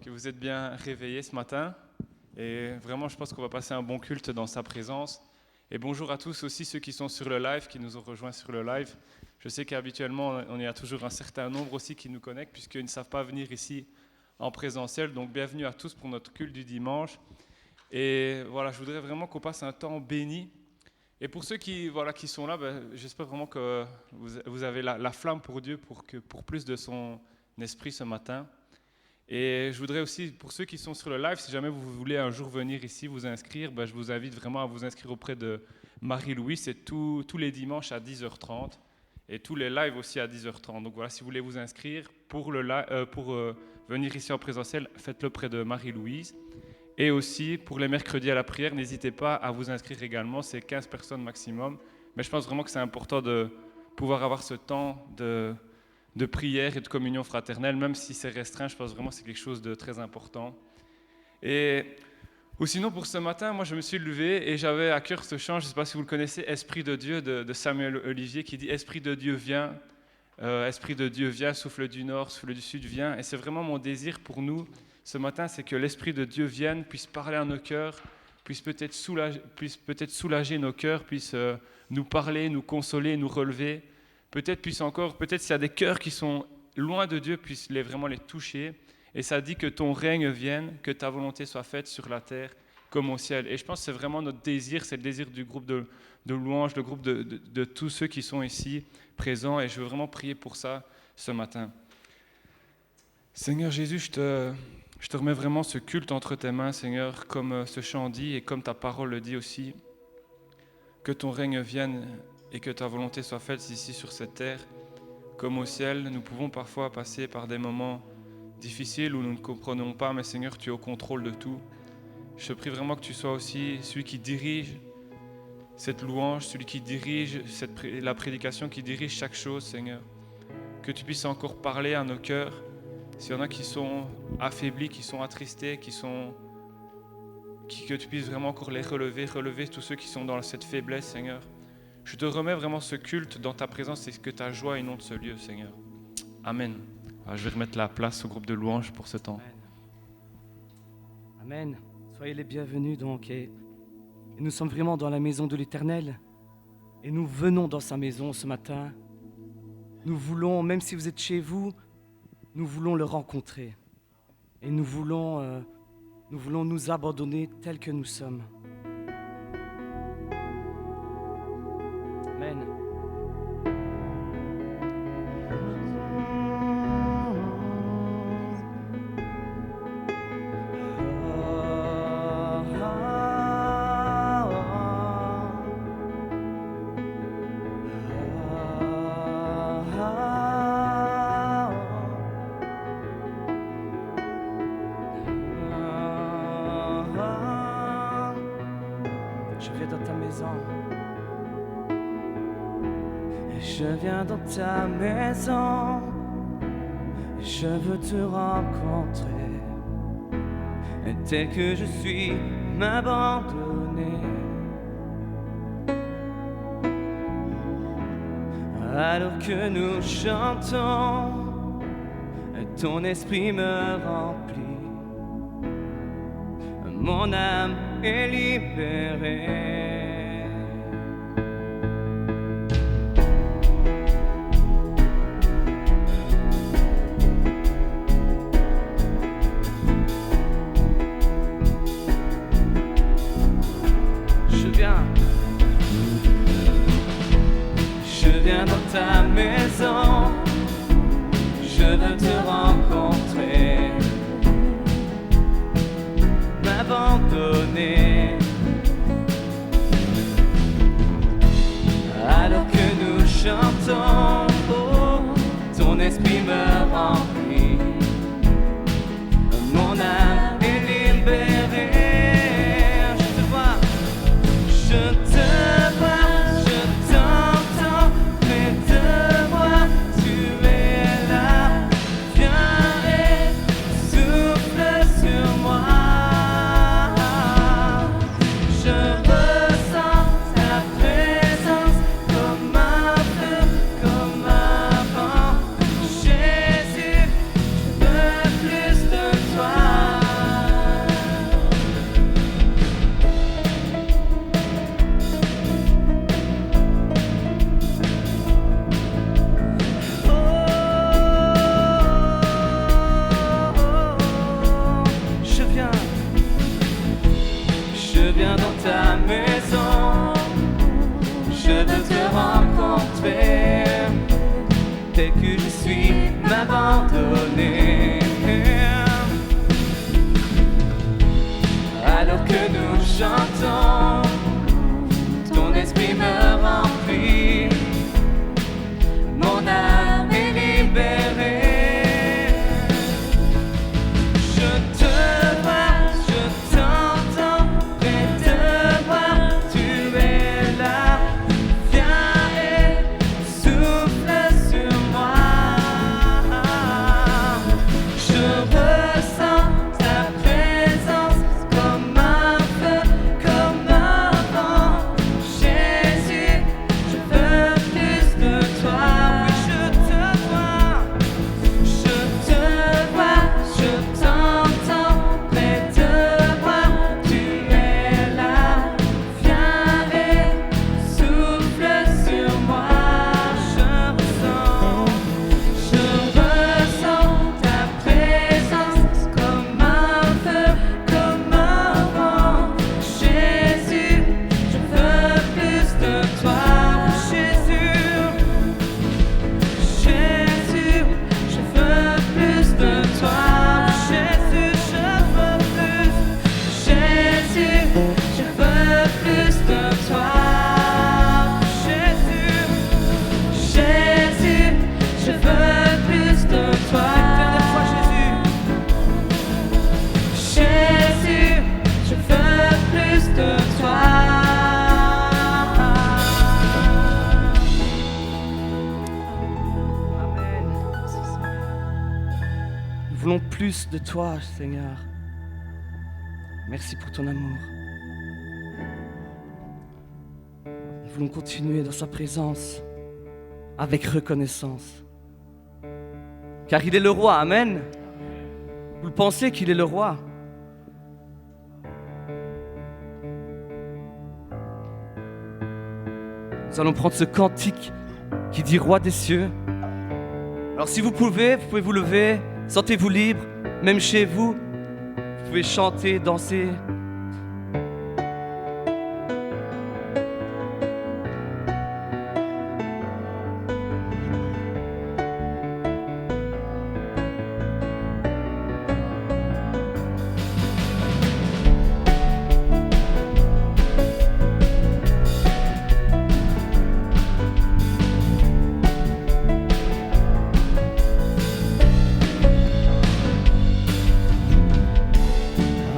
que vous êtes bien réveillés ce matin. Et vraiment, je pense qu'on va passer un bon culte dans sa présence. Et bonjour à tous aussi ceux qui sont sur le live, qui nous ont rejoints sur le live. Je sais qu'habituellement, on y a toujours un certain nombre aussi qui nous connectent, puisqu'ils ne savent pas venir ici en présentiel. Donc bienvenue à tous pour notre culte du dimanche. Et voilà, je voudrais vraiment qu'on passe un temps béni. Et pour ceux qui sont là, j'espère vraiment que vous avez la flamme pour Dieu, pour plus de son esprit ce matin. Et je voudrais aussi, pour ceux qui sont sur le live, si jamais vous voulez un jour venir ici vous inscrire, je vous invite vraiment à vous inscrire auprès de Marie-Louise. C'est tous les dimanches à 10h30 et tous les lives aussi à 10h30. Donc voilà, si vous voulez vous inscrire pour venir ici en présentiel, faites-le près de Marie-Louise. Et aussi, pour les mercredis à la prière, n'hésitez pas à vous inscrire également, c'est 15 personnes maximum. Mais je pense vraiment que c'est important de pouvoir avoir ce temps de prière et de communion fraternelle, même si c'est restreint, je pense vraiment que c'est quelque chose de très important. Ou sinon, pour ce matin, moi je me suis levé et j'avais à cœur ce chant, je ne sais pas si vous le connaissez, Esprit de Dieu de Samuel Olivier, qui dit « Esprit de Dieu viens, Esprit de Dieu viens, souffle du nord, souffle du sud viens ». Et c'est vraiment mon désir pour nous ce matin, c'est que l'Esprit de Dieu vienne, puisse parler à nos cœurs, puisse peut-être soulager nos cœurs, puisse nous parler, nous consoler, nous relever. Peut-être s'il y a des cœurs qui sont loin de Dieu, puisse vraiment les toucher. Et ça dit que ton règne vienne, que ta volonté soit faite sur la terre comme au ciel. Et je pense que c'est vraiment notre désir, c'est le désir du groupe de louanges, le groupe de tous ceux qui sont ici présents. Et je veux vraiment prier pour ça ce matin. Seigneur Jésus, je te remets vraiment ce culte entre tes mains, Seigneur, comme ce chant dit et comme ta parole le dit aussi. Que ton règne vienne et que ta volonté soit faite ici sur cette terre comme au ciel. Nous pouvons parfois passer par des moments difficiles où nous ne comprenons pas, mais Seigneur, tu es au contrôle de tout. Je te prie vraiment que tu sois aussi celui qui dirige cette louange, celui qui dirige la prédication, qui dirige chaque chose, Seigneur. Que tu puisses encore parler à nos cœurs. S'il y en a qui sont affaiblis, qui sont attristés, que tu puisses vraiment encore les relever tous ceux qui sont dans cette faiblesse, Seigneur. Je te remets vraiment ce culte dans ta présence et que ta joie inonde ce lieu, Seigneur. Amen. Alors, je vais remettre la place au groupe de louanges pour ce temps. Amen. Amen. Soyez les bienvenus donc. Et nous sommes vraiment dans la maison de l'Éternel. Et nous venons dans sa maison ce matin. Nous voulons, même si vous êtes chez vous, nous voulons le rencontrer. Et nous voulons nous abandonner tels que nous sommes. Amen. Je viens dans ta maison, je veux te rencontrer. Tel que je suis, m'abandonner. Alors que nous chantons, ton esprit me remplit. Mon âme est libérée. Ta maison, je veux te rencontrer, m'abandonner. Alors que nous chantons, oh, ton esprit me remplit, mon âme est libérée. Je te vois, je te vois. Share tel que je suis, m'abandonner. Alors que nous chantons, ton esprit me remplit, mon âme est libérée. Je te vois, je t'entends, près de moi, tu es là. Viens et souffle sur moi. Je ressens ta présence comme un feu, comme un vent. Jésus, je veux plus de toi. Oui, je te vois, je t'entends, près de moi, tu es là. Viens et souffle sur moi. Je ressens ta présence comme un feu, comme un vent. Jésus, je veux plus de toi. Jésus, Jésus, je veux plus de toi. Jésus, je veux plus. Jésus, je veux plus de toi. Jésus, Jésus, je veux plus de toi. Dernière fois, Jésus. Jésus, je veux plus de toi. Amen. Nous voulons plus de toi, Seigneur. Merci pour ton amour. Nous voulons continuer dans sa présence avec reconnaissance. Car il est le roi, amen. Vous le pensez qu'il est le roi? Nous allons prendre ce cantique qui dit roi des cieux. Alors si vous pouvez vous lever, sentez-vous libre, même chez vous, vous pouvez chanter, danser.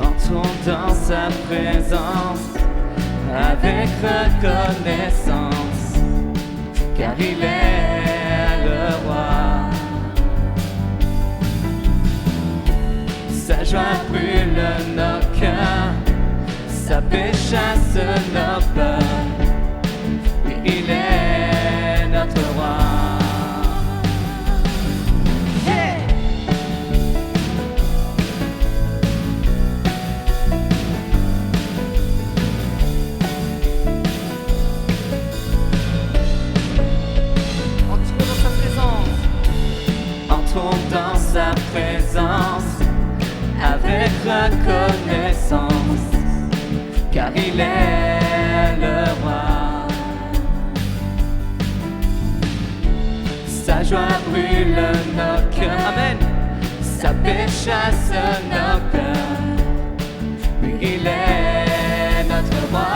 Entrons dans sa présence avec reconnaissance, car il est le roi. Sa joie brûle nos cœurs, sa paix chasse nos peurs. Oui, il est notre roi. Entrons dans sa présence avec reconnaissance, car il est le roi. Sa joie brûle nos cœurs, amen. Sa paix chasse nos peurs. Oui, il est notre roi.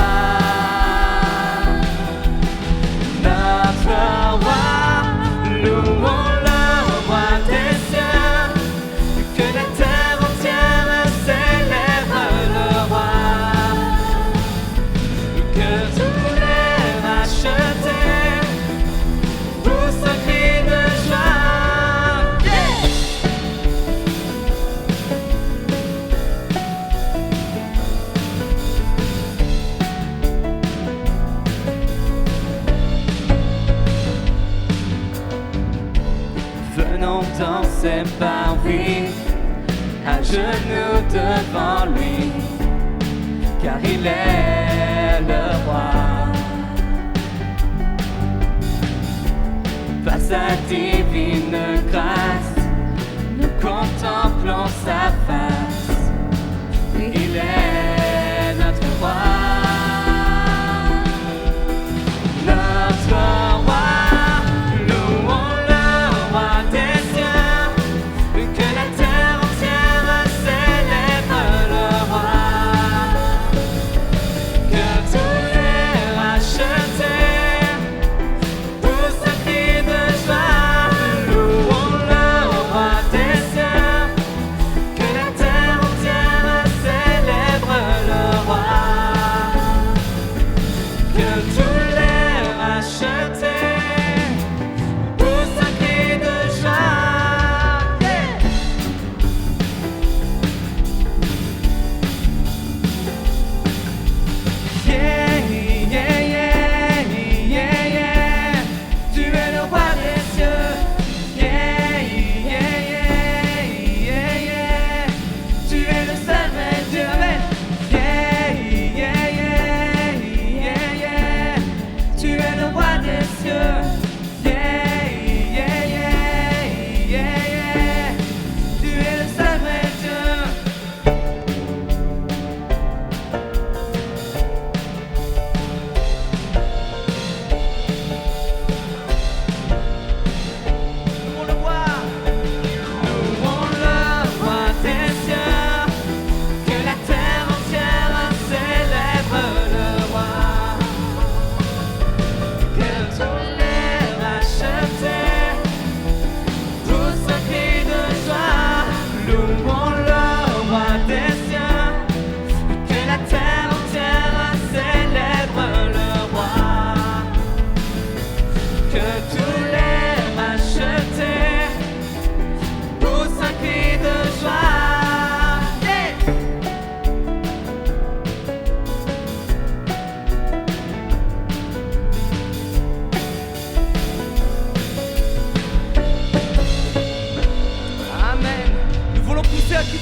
Notre roi, louons le roi des cieux, que la terre entière célèbre le roi, que tous les rachetés poussent un cri de joie. Yeah! Venons danser par lui, à genoux devant lui, car il est le roi. Par sa divine grâce, nous contemplons sa face. Oui, il est notre roi. Notre roi, louons le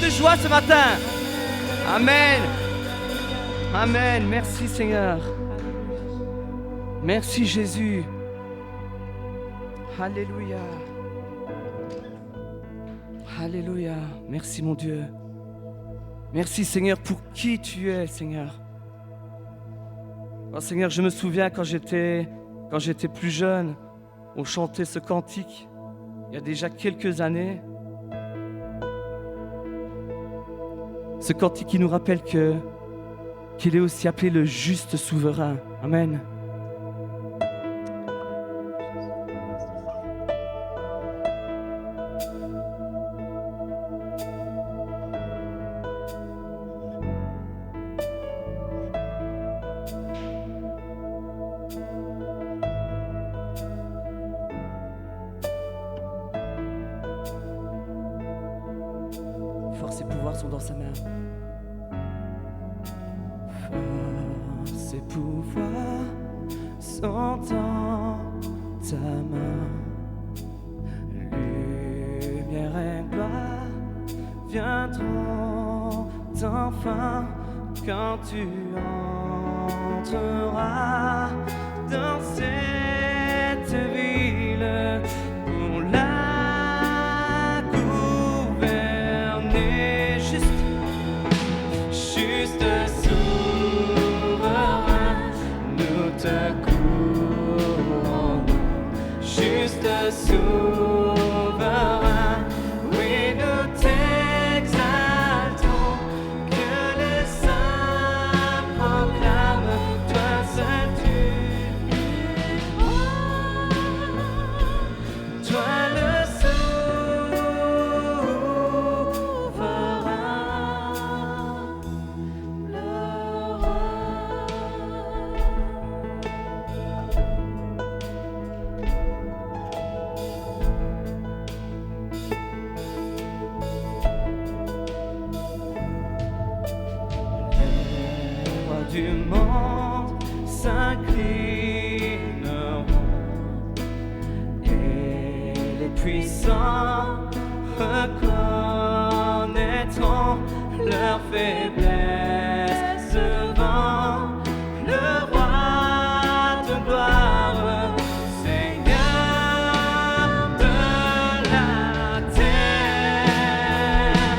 de joie ce matin. Amen. Amen. Merci Seigneur. Merci Jésus. Alléluia. Alléluia. Merci mon Dieu. Merci Seigneur pour qui tu es Seigneur. Oh Seigneur, je me souviens quand j'étais plus jeune, on chantait ce cantique il y a déjà quelques années. Ce cantique qui nous rappelle qu'il est aussi appelé le juste souverain. Amen. Force et pouvoir sont dans sa main. Force et pouvoir sont dans ta main. Lumière et gloire viendront enfin quand tu entreras dans cette ville pour la gouverner. Juste souverain, nous te courons. Juste souverain, oui, nous t'exaltons. Que les saints proclament, toi seul tu es roi. Toi le souverain, le roi. Les rois du monde s'inclineront et les puissants reconnaîtront leur faiblesse devant le roi de gloire, Seigneur de la terre.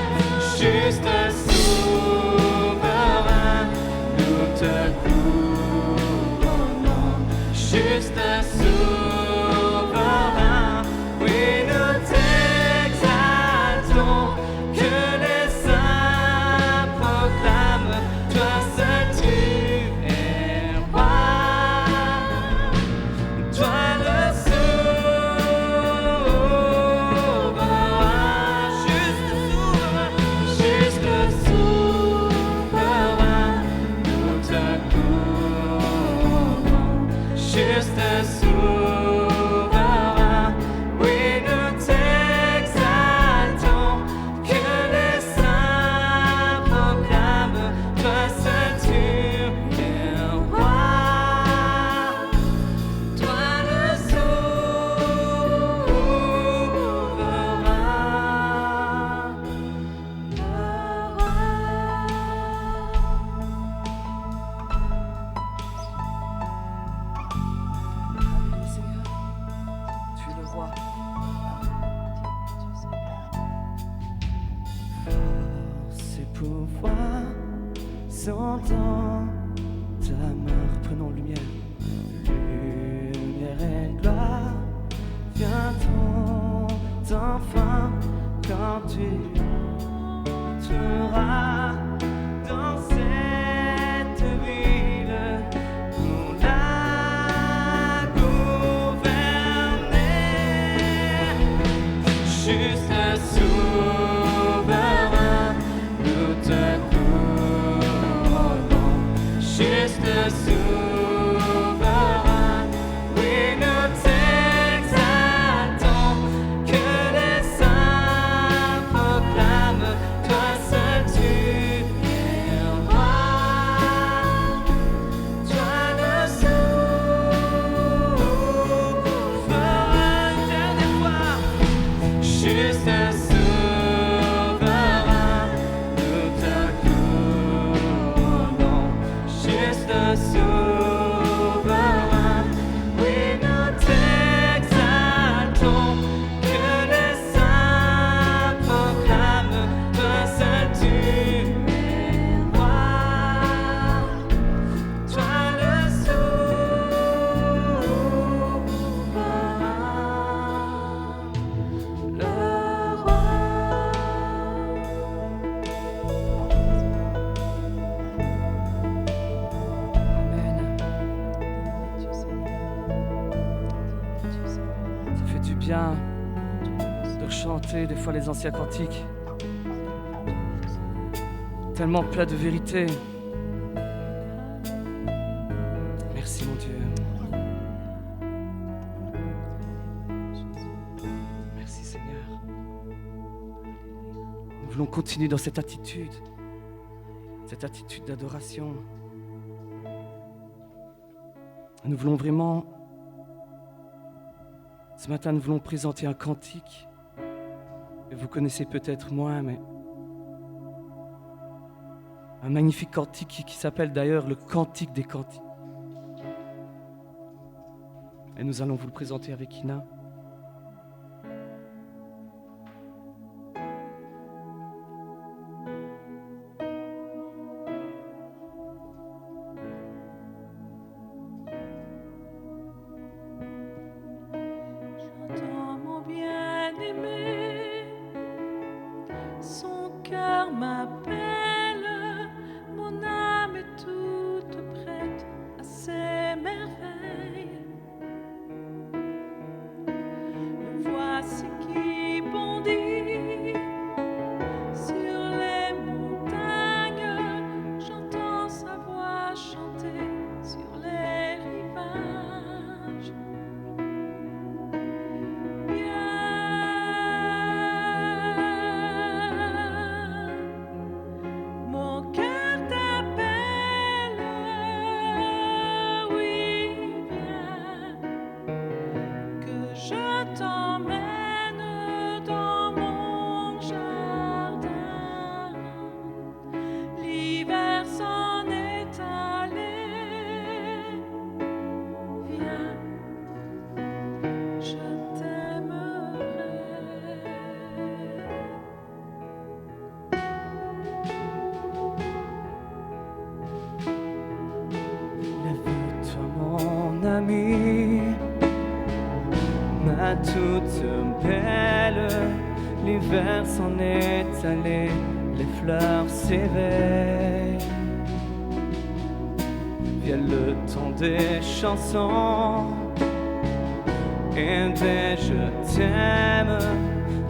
Juste souverain, nous te couronnons. Juste souverain, oui, nous t'exaltons. Que les saints proclament, toi seul tu es roi. Toi le souverain, juste souverain, nous te couronnons. Juste souverain, oui, nous t'exaltons. Que les saints proclament, toi seul tu es roi. Toi le souverain, le roi. Alléluia Seigneur, tu es le roi. Force et pouvoir sont dans ta main. Reprenons lumière. Lumière et gloire viendront enfin quand tu entreras dans cette ville pour la gouverner. Juste souverain, nous te couronnons. Juste souverain, oui, nous t'exaltons. Que les saints proclament, toi seul tu es roi. Toi le souverain, dernière fois. Juste souverain. du bien de chanter des fois les anciens cantiques. Tellement plein de vérité. Merci mon Dieu. Merci Seigneur. Nous voulons continuer dans cette attitude d'adoration. Nous voulons vraiment, ce matin, nous voulons présenter un cantique. Et vous connaissez peut-être moins, mais un magnifique cantique qui s'appelle d'ailleurs le Cantique des Cantiques. Et nous allons vous le présenter avec Ina. J'entends mon bien-aimé, son cœur m'appelle, mon âme est toute prête à ses merveilles. Le voici qui bondit sur les montagnes, j'entends sa voix chanter sur les rivages. Mon cœur t'appelle, oui, viens, que je t'emmène dans mon jardin. L'hiver s'en est allé, viens, je t'aimerai. Lève-toi mon ami, ma toute belle. L'hiver s'en est allé, les fleurs s'éveillent. Vient le temps des chansons, et dès je t'aime,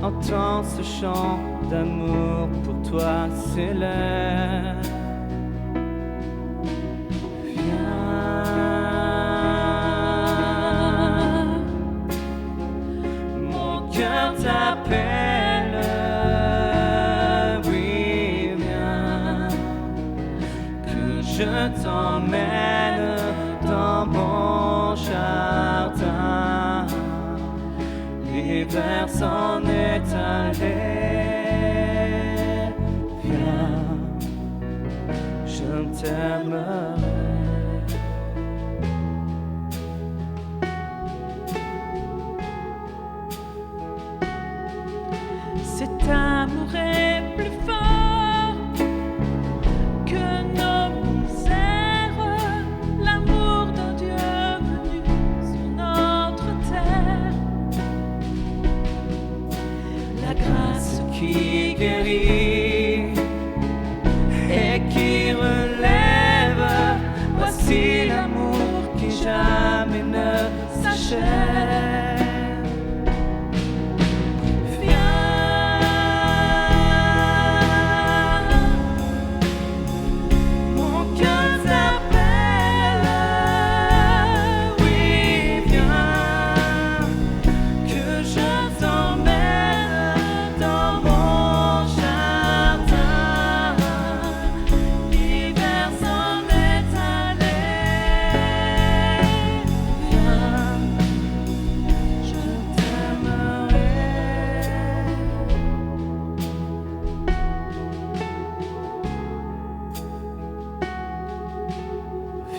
entends ce chant d'amour pour toi s'élève. Viens, mon cœur t'appelle, oui, viens, que je t'emmène dans mon jardin. L'hiver s'en est allé, viens, je t'aimerai. Cet amour est plus fort que nos misères, l'amour d'un Dieu venu sur notre terre. La grâce Qui guérit et qui relève, voici l'amour qui jamais ne s'achève. Mon cœur t'appelle, oui, viens, que je t'emmène dans mon jardin. L'hiver s'en est allé, viens, je t'aimerai.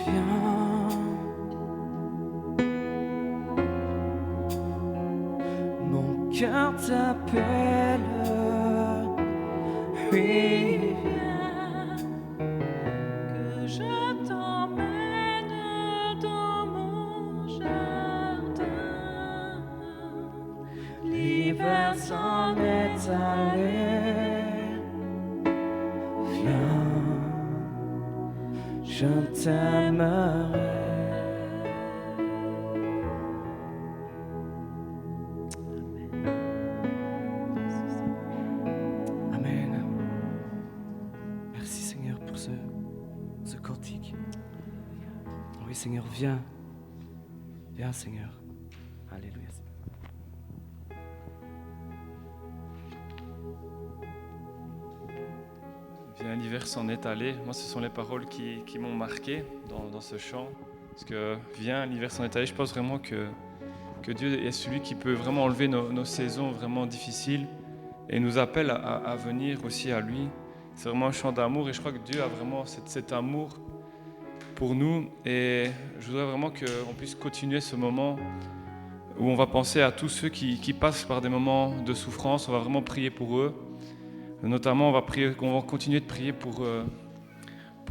Viens, mon cœur t'appelle, oui, viens, que je t'emmène dans mon jardin. l'hiver s'en est allé, viens, je t'aimerai. Seigneur, viens. Viens, Seigneur. Alléluia. Viens, l'hiver s'en est allé. Moi, ce sont les paroles qui m'ont marqué dans ce chant. Parce que viens, l'hiver s'en est allé. Je pense vraiment que Dieu est celui qui peut vraiment enlever nos saisons vraiment difficiles et nous appelle à venir aussi à lui. C'est vraiment un chant d'amour et je crois que Dieu a vraiment cet amour pour nous. Et je voudrais vraiment qu'on puisse continuer ce moment où on va penser à tous ceux qui passent par des moments de souffrance. On va vraiment prier pour eux. Notamment, on va continuer de prier pour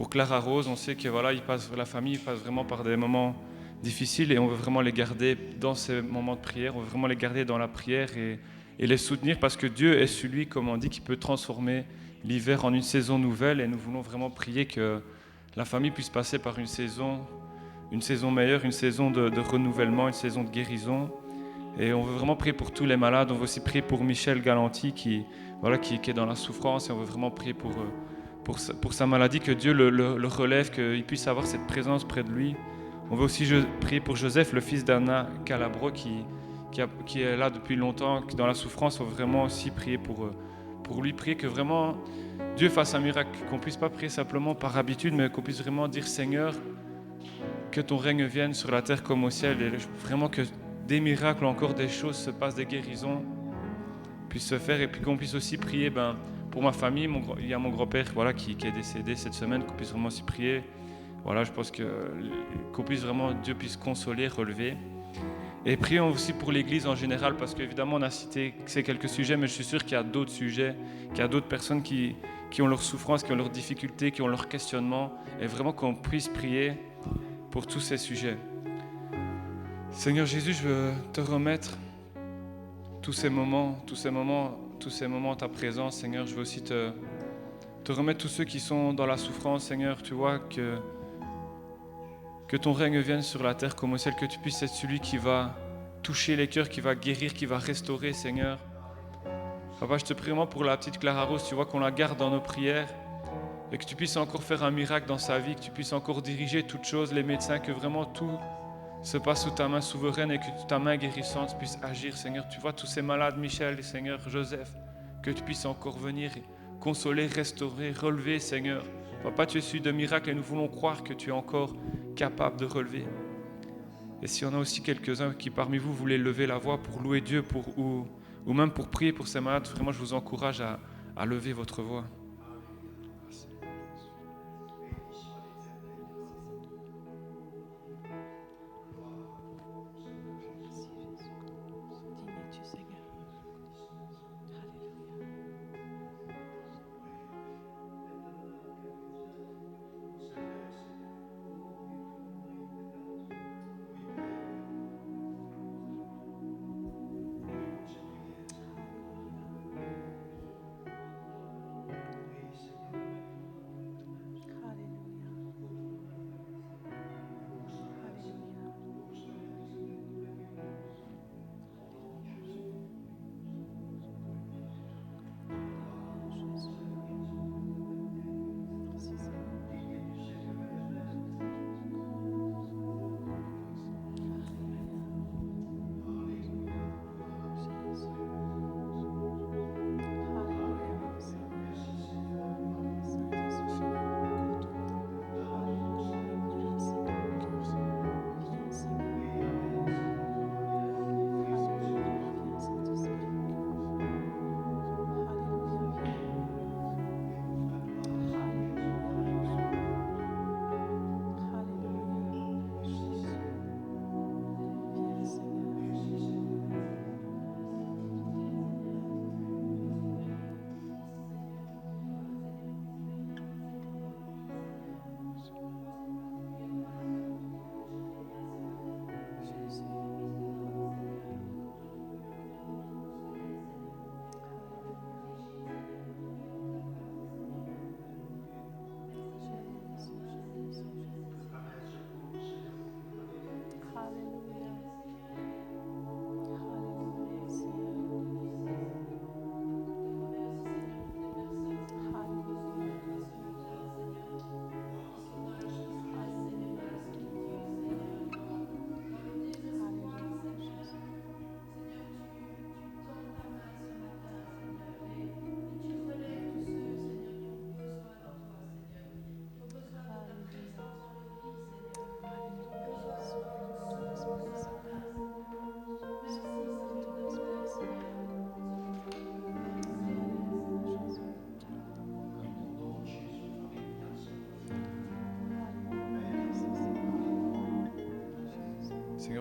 Clara Rose. On sait que voilà, la famille passe vraiment par des moments difficiles et on veut vraiment les garder dans ces moments de prière. On veut vraiment les garder dans la prière et les soutenir parce que Dieu est celui, comme on dit, qui peut transformer l'hiver en une saison nouvelle. Et nous voulons vraiment prier que la famille puisse passer par une saison meilleure, une saison de renouvellement, une saison de guérison. Et on veut vraiment prier pour tous les malades. On veut aussi prier pour Michel Galanti qui est dans la souffrance. Et on veut vraiment prier pour sa maladie, que Dieu le relève, qu'il puisse avoir cette présence près de lui. On veut aussi prier pour Joseph, le fils d'Anna Calabro, qui est là depuis longtemps, qui est dans la souffrance. On veut vraiment aussi prier pour lui, prier que vraiment Dieu fasse un miracle, qu'on ne puisse pas prier simplement par habitude, mais qu'on puisse vraiment dire Seigneur, que ton règne vienne sur la terre comme au ciel, et vraiment que des miracles, encore des choses se passent, des guérisons puissent se faire, et puis qu'on puisse aussi prier pour ma famille. Il y a mon grand-père qui est décédé cette semaine, qu'on puisse vraiment aussi prier. Voilà, je pense qu'on puisse vraiment, Dieu puisse consoler, relever. Et prions aussi pour l'Église en général, parce qu'évidemment on a cité ces quelques sujets, mais je suis sûr qu'il y a d'autres sujets, qu'il y a d'autres personnes qui ont leurs souffrances, qui ont leurs difficultés, qui ont leurs questionnements, et vraiment qu'on puisse prier pour tous ces sujets. Seigneur Jésus, je veux te remettre tous ces moments en ta présence. Seigneur, je veux aussi te remettre tous ceux qui sont dans la souffrance. Seigneur, tu vois que ton règne vienne sur la terre comme au ciel, que tu puisses être celui qui va toucher les cœurs, qui va guérir, qui va restaurer, Seigneur. Papa, je te prie vraiment pour la petite Clara Rose, tu vois qu'on la garde dans nos prières et que tu puisses encore faire un miracle dans sa vie, que tu puisses encore diriger toutes choses, les médecins, que vraiment tout se passe sous ta main souveraine et que ta main guérissante puisse agir, Seigneur. Tu vois tous ces malades, Michel, Seigneur, Joseph, que tu puisses encore venir consoler, restaurer, relever, Seigneur. Papa, tu es celui de miracles et nous voulons croire que tu es encore capable de relever. Et s'il y en a aussi quelques-uns qui parmi vous voulaient lever la voix pour louer Dieu ou même pour prier pour ces malades, vraiment je vous encourage à lever votre voix.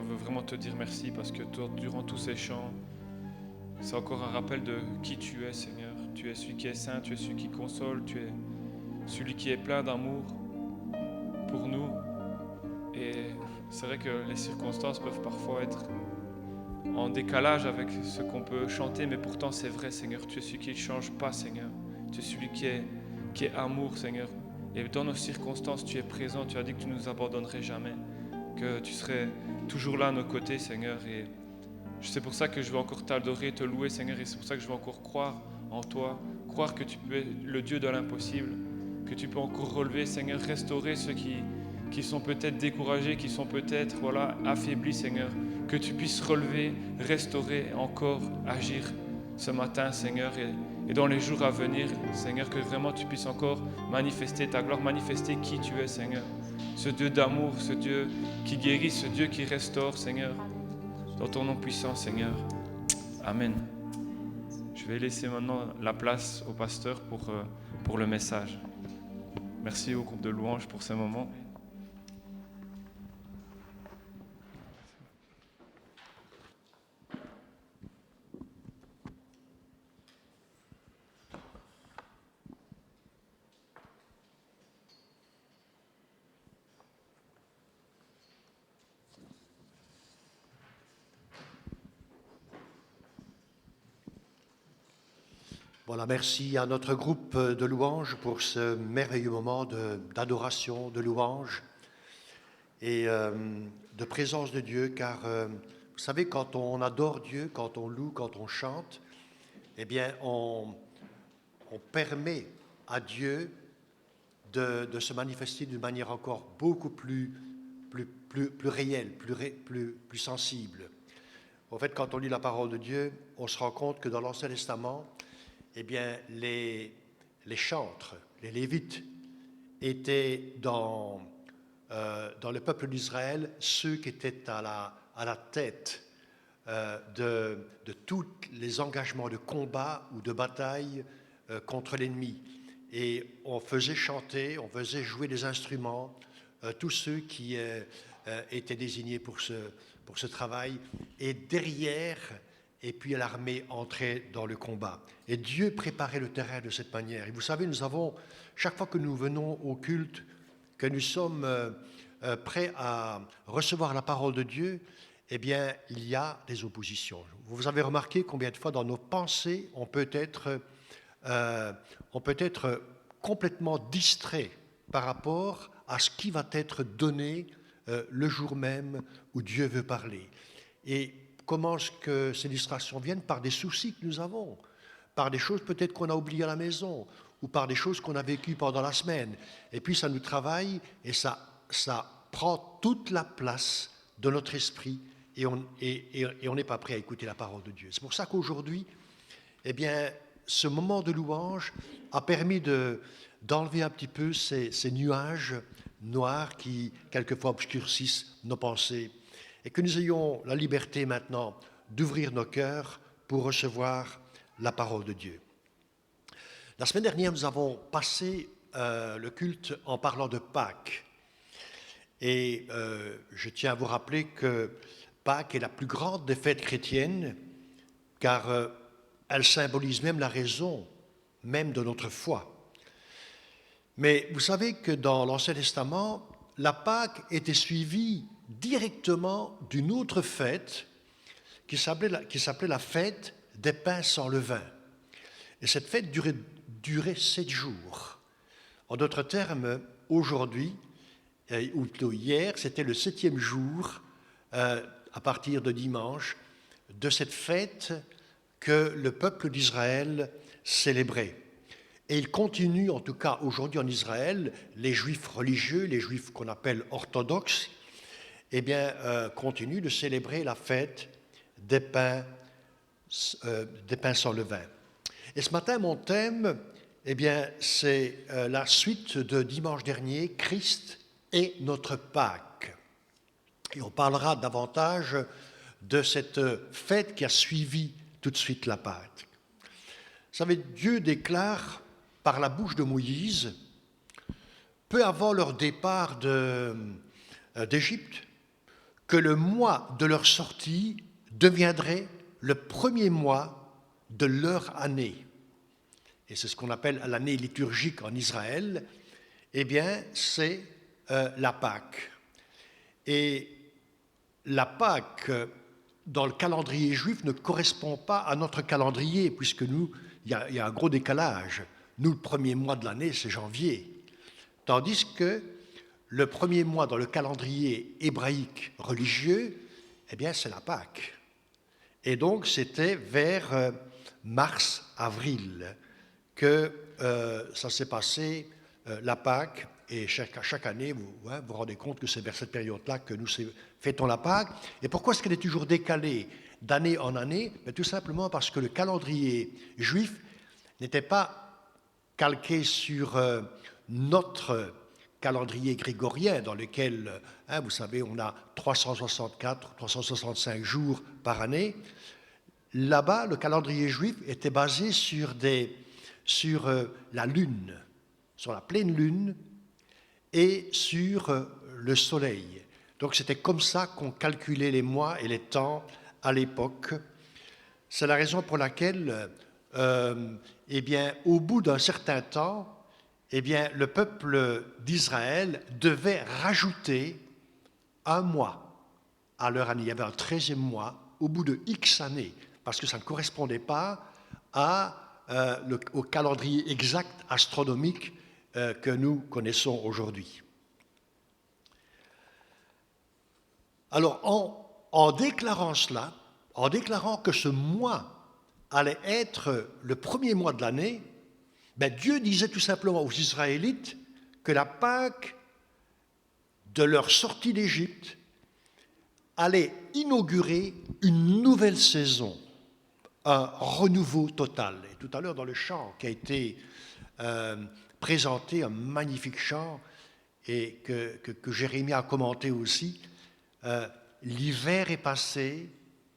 on veut vraiment te dire merci parce que durant tous ces chants, c'est encore un rappel de qui tu es, Seigneur. Tu es celui qui est saint, tu es celui qui console, tu es celui qui est plein d'amour pour nous. Et c'est vrai que les circonstances peuvent parfois être en décalage avec ce qu'on peut chanter, mais pourtant c'est vrai, Seigneur. Tu es celui qui ne change pas, Seigneur. Tu es celui qui est amour, Seigneur. Et dans nos circonstances, tu es présent. Tu as dit que tu ne nous abandonnerais jamais, que tu serais toujours là à nos côtés, Seigneur. Et c'est pour ça que je veux encore t'adorer, te louer, Seigneur. Et c'est pour ça que je veux encore croire en toi, croire que tu peux être le Dieu de l'impossible, que tu peux encore relever, Seigneur, restaurer ceux qui sont peut-être découragés, qui sont peut-être affaiblis, Seigneur. Que tu puisses relever, restaurer, encore agir ce matin, Seigneur. Et dans les jours à venir, Seigneur, que vraiment tu puisses encore manifester ta gloire, manifester qui tu es, Seigneur. Ce Dieu d'amour, ce Dieu qui guérit, ce Dieu qui restaure, Seigneur. Dans ton nom puissant, Seigneur. Amen. Je vais laisser maintenant la place au pasteur pour le message. Merci au groupe de louanges pour ce moment. Voilà, merci à notre groupe de louanges pour ce merveilleux moment d'adoration, de louange et de présence de Dieu, car vous savez, quand on adore Dieu, quand on loue, quand on chante, eh bien, on permet à Dieu de se manifester d'une manière encore beaucoup plus réelle, plus sensible. En fait, quand on lit la parole de Dieu, on se rend compte que dans l'Ancien Testament, eh bien, les chantres, les Lévites, étaient dans le peuple d'Israël ceux qui étaient à la tête de tous les engagements de combat ou de bataille contre l'ennemi. Et on faisait chanter, on faisait jouer des instruments, tous ceux qui étaient désignés pour ce travail. Et derrière, et puis l'armée entrait dans le combat. Et Dieu préparait le terrain de cette manière. Et vous savez, nous avons, chaque fois que nous venons au culte, que nous sommes prêts à recevoir la parole de Dieu, eh bien, il y a des oppositions. Vous avez remarqué combien de fois dans nos pensées, on peut être complètement distrait par rapport à ce qui va être donné le jour même où Dieu veut parler. Et comment est-ce que ces distractions viennent? Par des soucis que nous avons, par des choses peut-être qu'on a oubliées à la maison, ou par des choses qu'on a vécues pendant la semaine. Et puis ça nous travaille et ça prend toute la place de notre esprit et on n'est pas prêt à écouter la parole de Dieu. C'est pour ça qu'aujourd'hui, eh bien, ce moment de louange a permis d'enlever un petit peu ces nuages noirs qui, quelquefois, obscurcissent nos pensées. Et que nous ayons la liberté maintenant d'ouvrir nos cœurs pour recevoir la parole de Dieu. La semaine dernière, nous avons passé le culte en parlant de Pâques. Et je tiens à vous rappeler que Pâques est la plus grande des fêtes chrétiennes, car elle symbolise même la raison même de notre foi. Mais vous savez que dans l'Ancien Testament, la Pâques était suivie directement d'une autre fête qui s'appelait la fête des pains sans levain. Et cette fête durait 7 jours. En d'autres termes, aujourd'hui, ou plutôt hier, c'était le 7e jour, à partir de dimanche, de cette fête que le peuple d'Israël célébrait. Et il continue, en tout cas aujourd'hui en Israël, les juifs religieux, les juifs qu'on appelle orthodoxes, eh bien, continue de célébrer la fête des pains sans levain. Et ce matin, mon thème, eh bien, c'est la suite de dimanche dernier, Christ est notre Pâques. Et on parlera davantage de cette fête qui a suivi tout de suite la Pâques. Vous savez, Dieu déclare par la bouche de Moïse, peu avant leur départ d'Égypte, que le mois de leur sortie deviendrait le premier mois de leur année. Et c'est ce qu'on appelle l'année liturgique en Israël. Eh bien, c'est la Pâque. Et la Pâque, dans le calendrier juif, ne correspond pas à notre calendrier, puisque nous, il y a un gros décalage. Nous, le premier mois de l'année, c'est janvier. Tandis que le premier mois dans le calendrier hébraïque religieux, eh bien, c'est la Pâque. Et donc, c'était vers mars-avril que ça s'est passé, la Pâque. Et chaque année, vous vous rendez compte que c'est vers cette période-là que nous fêtons la Pâque. Et pourquoi est-ce qu'elle est toujours décalée d'année en année? Tout simplement parce que le calendrier juif n'était pas calqué sur notre calendrier grégorien, dans lequel, vous savez, on a 364, 365 jours par année. Là-bas, le calendrier juif était basé sur la lune, sur la pleine lune, et sur le soleil. Donc c'était comme ça qu'on calculait les mois et les temps à l'époque. C'est la raison pour laquelle, eh bien, au bout d'un certain temps, eh bien, le peuple d'Israël devait rajouter un mois à leur année. Il y avait un 13e mois au bout de X années, parce que ça ne correspondait pas au calendrier exact astronomique que nous connaissons aujourd'hui. Alors, en déclarant cela, en déclarant que ce mois allait être le premier mois de l'année, Dieu disait tout simplement aux Israélites que la Pâque de leur sortie d'Égypte allait inaugurer une nouvelle saison, un renouveau total. Et tout à l'heure, dans le chant qui a été présenté, un magnifique chant, et que Jérémie a commenté aussi, l'hiver est passé,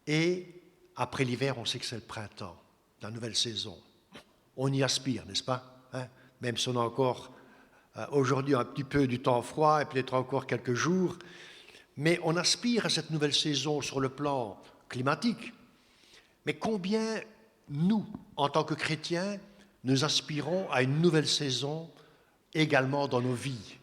et après l'hiver, on sait que c'est le printemps, la nouvelle saison. On y aspire, n'est-ce pas? Même si on a encore aujourd'hui un petit peu du temps froid, et peut-être encore quelques jours, mais on aspire à cette nouvelle saison sur le plan climatique. Mais combien, nous, en tant que chrétiens, nous aspirons à une nouvelle saison également dans nos vies,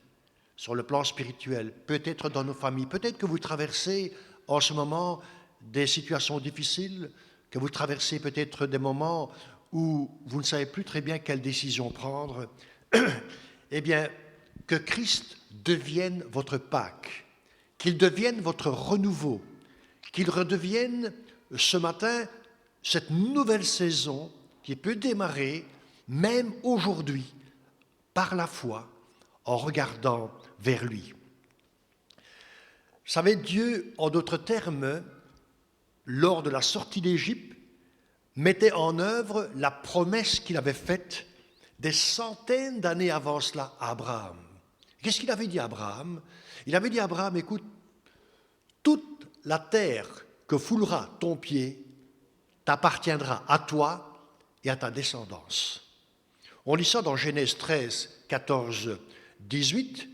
sur le plan spirituel, peut-être dans nos familles. Peut-être que vous traversez en ce moment des situations difficiles, que vous traversez peut-être des moments où vous ne savez plus très bien quelle décision prendre. Eh bien, que Christ devienne votre Pâque, qu'il devienne votre renouveau, qu'il redevienne ce matin cette nouvelle saison qui peut démarrer même aujourd'hui par la foi en regardant vers lui. Vous savez, Dieu, en d'autres termes, lors de la sortie d'Égypte, mettait en œuvre la promesse qu'il avait faite des centaines d'années avant cela à Abraham. Qu'est-ce qu'il avait dit à Abraham? Il avait dit à Abraham, écoute, toute la terre que foulera ton pied t'appartiendra à toi et à ta descendance. On lit ça dans Genèse 13, 14, 18.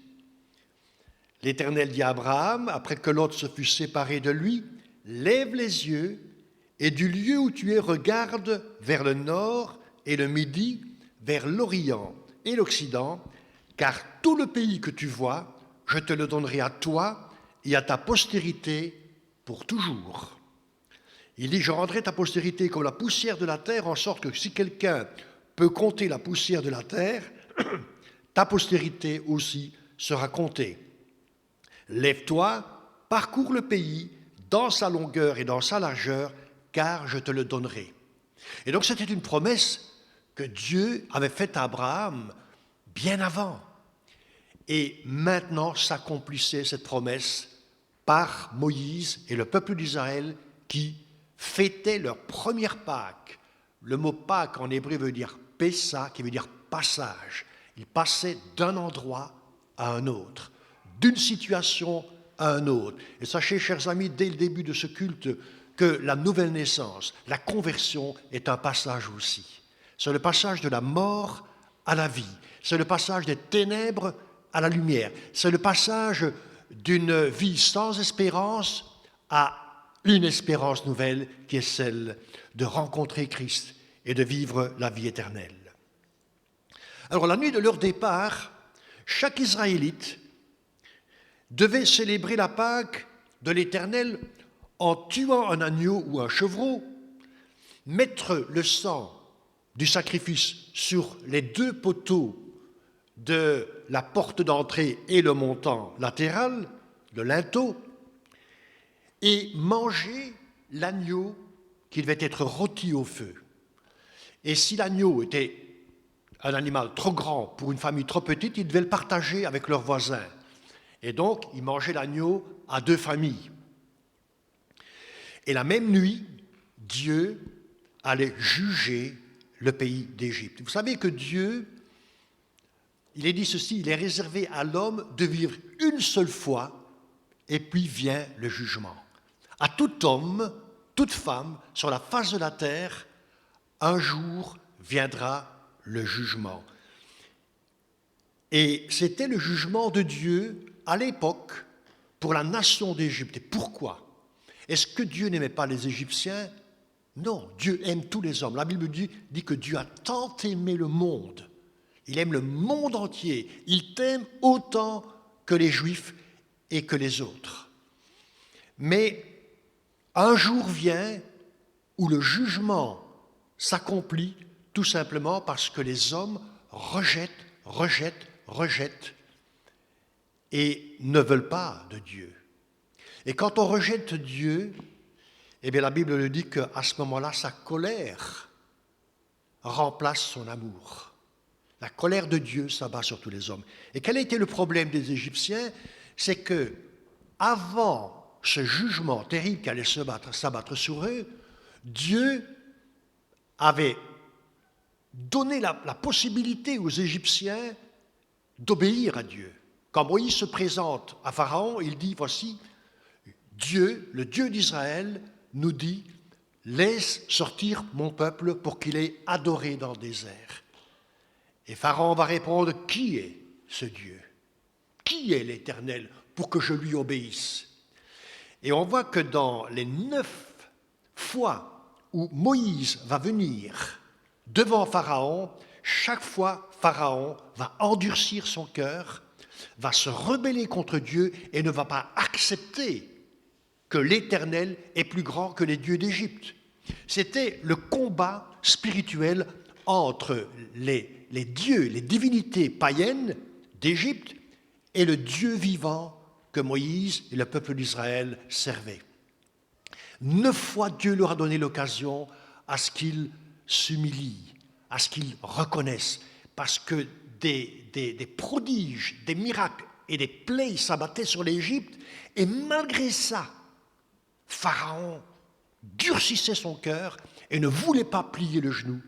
L'Éternel dit à Abraham, après que Lot se fut séparé de lui, « Lève les yeux et du lieu où tu es, regarde vers le nord et le midi, vers l'Orient et l'Occident, car tout le pays que tu vois, je te le donnerai à toi et à ta postérité pour toujours. » Il dit, « Je rendrai ta postérité comme la poussière de la terre, en sorte que si quelqu'un peut compter la poussière de la terre, ta postérité aussi sera comptée. Lève-toi, parcours le pays dans sa longueur et dans sa largeur, car je te le donnerai. » Et donc c'était une promesse que Dieu avait faite à Abraham bien avant. Et maintenant s'accomplissait cette promesse par Moïse et le peuple d'Israël qui fêtaient leur première Pâque. Le mot Pâque en hébreu veut dire Pessa, qui veut dire passage. Ils passaient d'un endroit à un autre, d'une situation à un autre. Et sachez, chers amis, dès le début de ce culte, que la nouvelle naissance, la conversion est un passage aussi. C'est le passage de la mort à la vie. C'est le passage des ténèbres à la lumière. C'est le passage d'une vie sans espérance à une espérance nouvelle qui est celle de rencontrer Christ et de vivre la vie éternelle. Alors la nuit de leur départ, chaque Israélite devait célébrer la Pâque de l'Éternel en tuant un agneau ou un chevreau, mettre le sang du sacrifice sur les 2 poteaux de la porte d'entrée et le montant latéral, le linteau, et manger l'agneau qui devait être rôti au feu. Et si l'agneau était un animal trop grand pour une famille trop petite, ils devaient le partager avec leurs voisins. Et donc, ils mangeaient l'agneau à 2 familles. Et la même nuit, Dieu allait juger le pays d'Égypte. Vous savez que Dieu, il est dit ceci, il est réservé à l'homme de vivre une seule fois, et puis vient le jugement. À tout homme, toute femme, sur la face de la terre, un jour viendra le jugement. Et c'était le jugement de Dieu à l'époque pour la nation d'Égypte. Et pourquoi? Est-ce que Dieu n'aimait pas les Égyptiens? Non, Dieu aime tous les hommes. La Bible dit que Dieu a tant aimé le monde. Il aime le monde entier. Il t'aime autant que les Juifs et que les autres. Mais un jour vient où le jugement s'accomplit tout simplement parce que les hommes rejettent et ne veulent pas de Dieu. Et quand on rejette Dieu, eh bien la Bible le dit qu'à ce moment-là, sa colère remplace son amour. La colère de Dieu s'abat sur tous les hommes. Et quel a été le problème des Égyptiens? C'est que avant ce jugement terrible qui allait s'abattre sur eux, Dieu avait donné la possibilité aux Égyptiens d'obéir à Dieu. Quand Moïse se présente à Pharaon, il dit, voici, Dieu, le Dieu d'Israël, nous dit, laisse sortir mon peuple pour qu'il ait adoré dans le désert. Et Pharaon va répondre, qui est ce Dieu? Qui est l'Éternel pour que je lui obéisse? Et on voit que dans les 9 fois où Moïse va venir devant Pharaon, chaque fois Pharaon va endurcir son cœur, va se rebeller contre Dieu et ne va pas accepter que l'Éternel est plus grand que les dieux d'Égypte. C'était le combat spirituel entre les dieux, les divinités païennes d'Égypte et le Dieu vivant que Moïse et le peuple d'Israël servaient. 9 fois Dieu leur a donné l'occasion à ce qu'ils s'humilient, à ce qu'ils reconnaissent, parce que des prodiges, des miracles et des plaies s'abattaient sur l'Égypte, et malgré ça, Pharaon durcissait son cœur et ne voulait pas plier le genou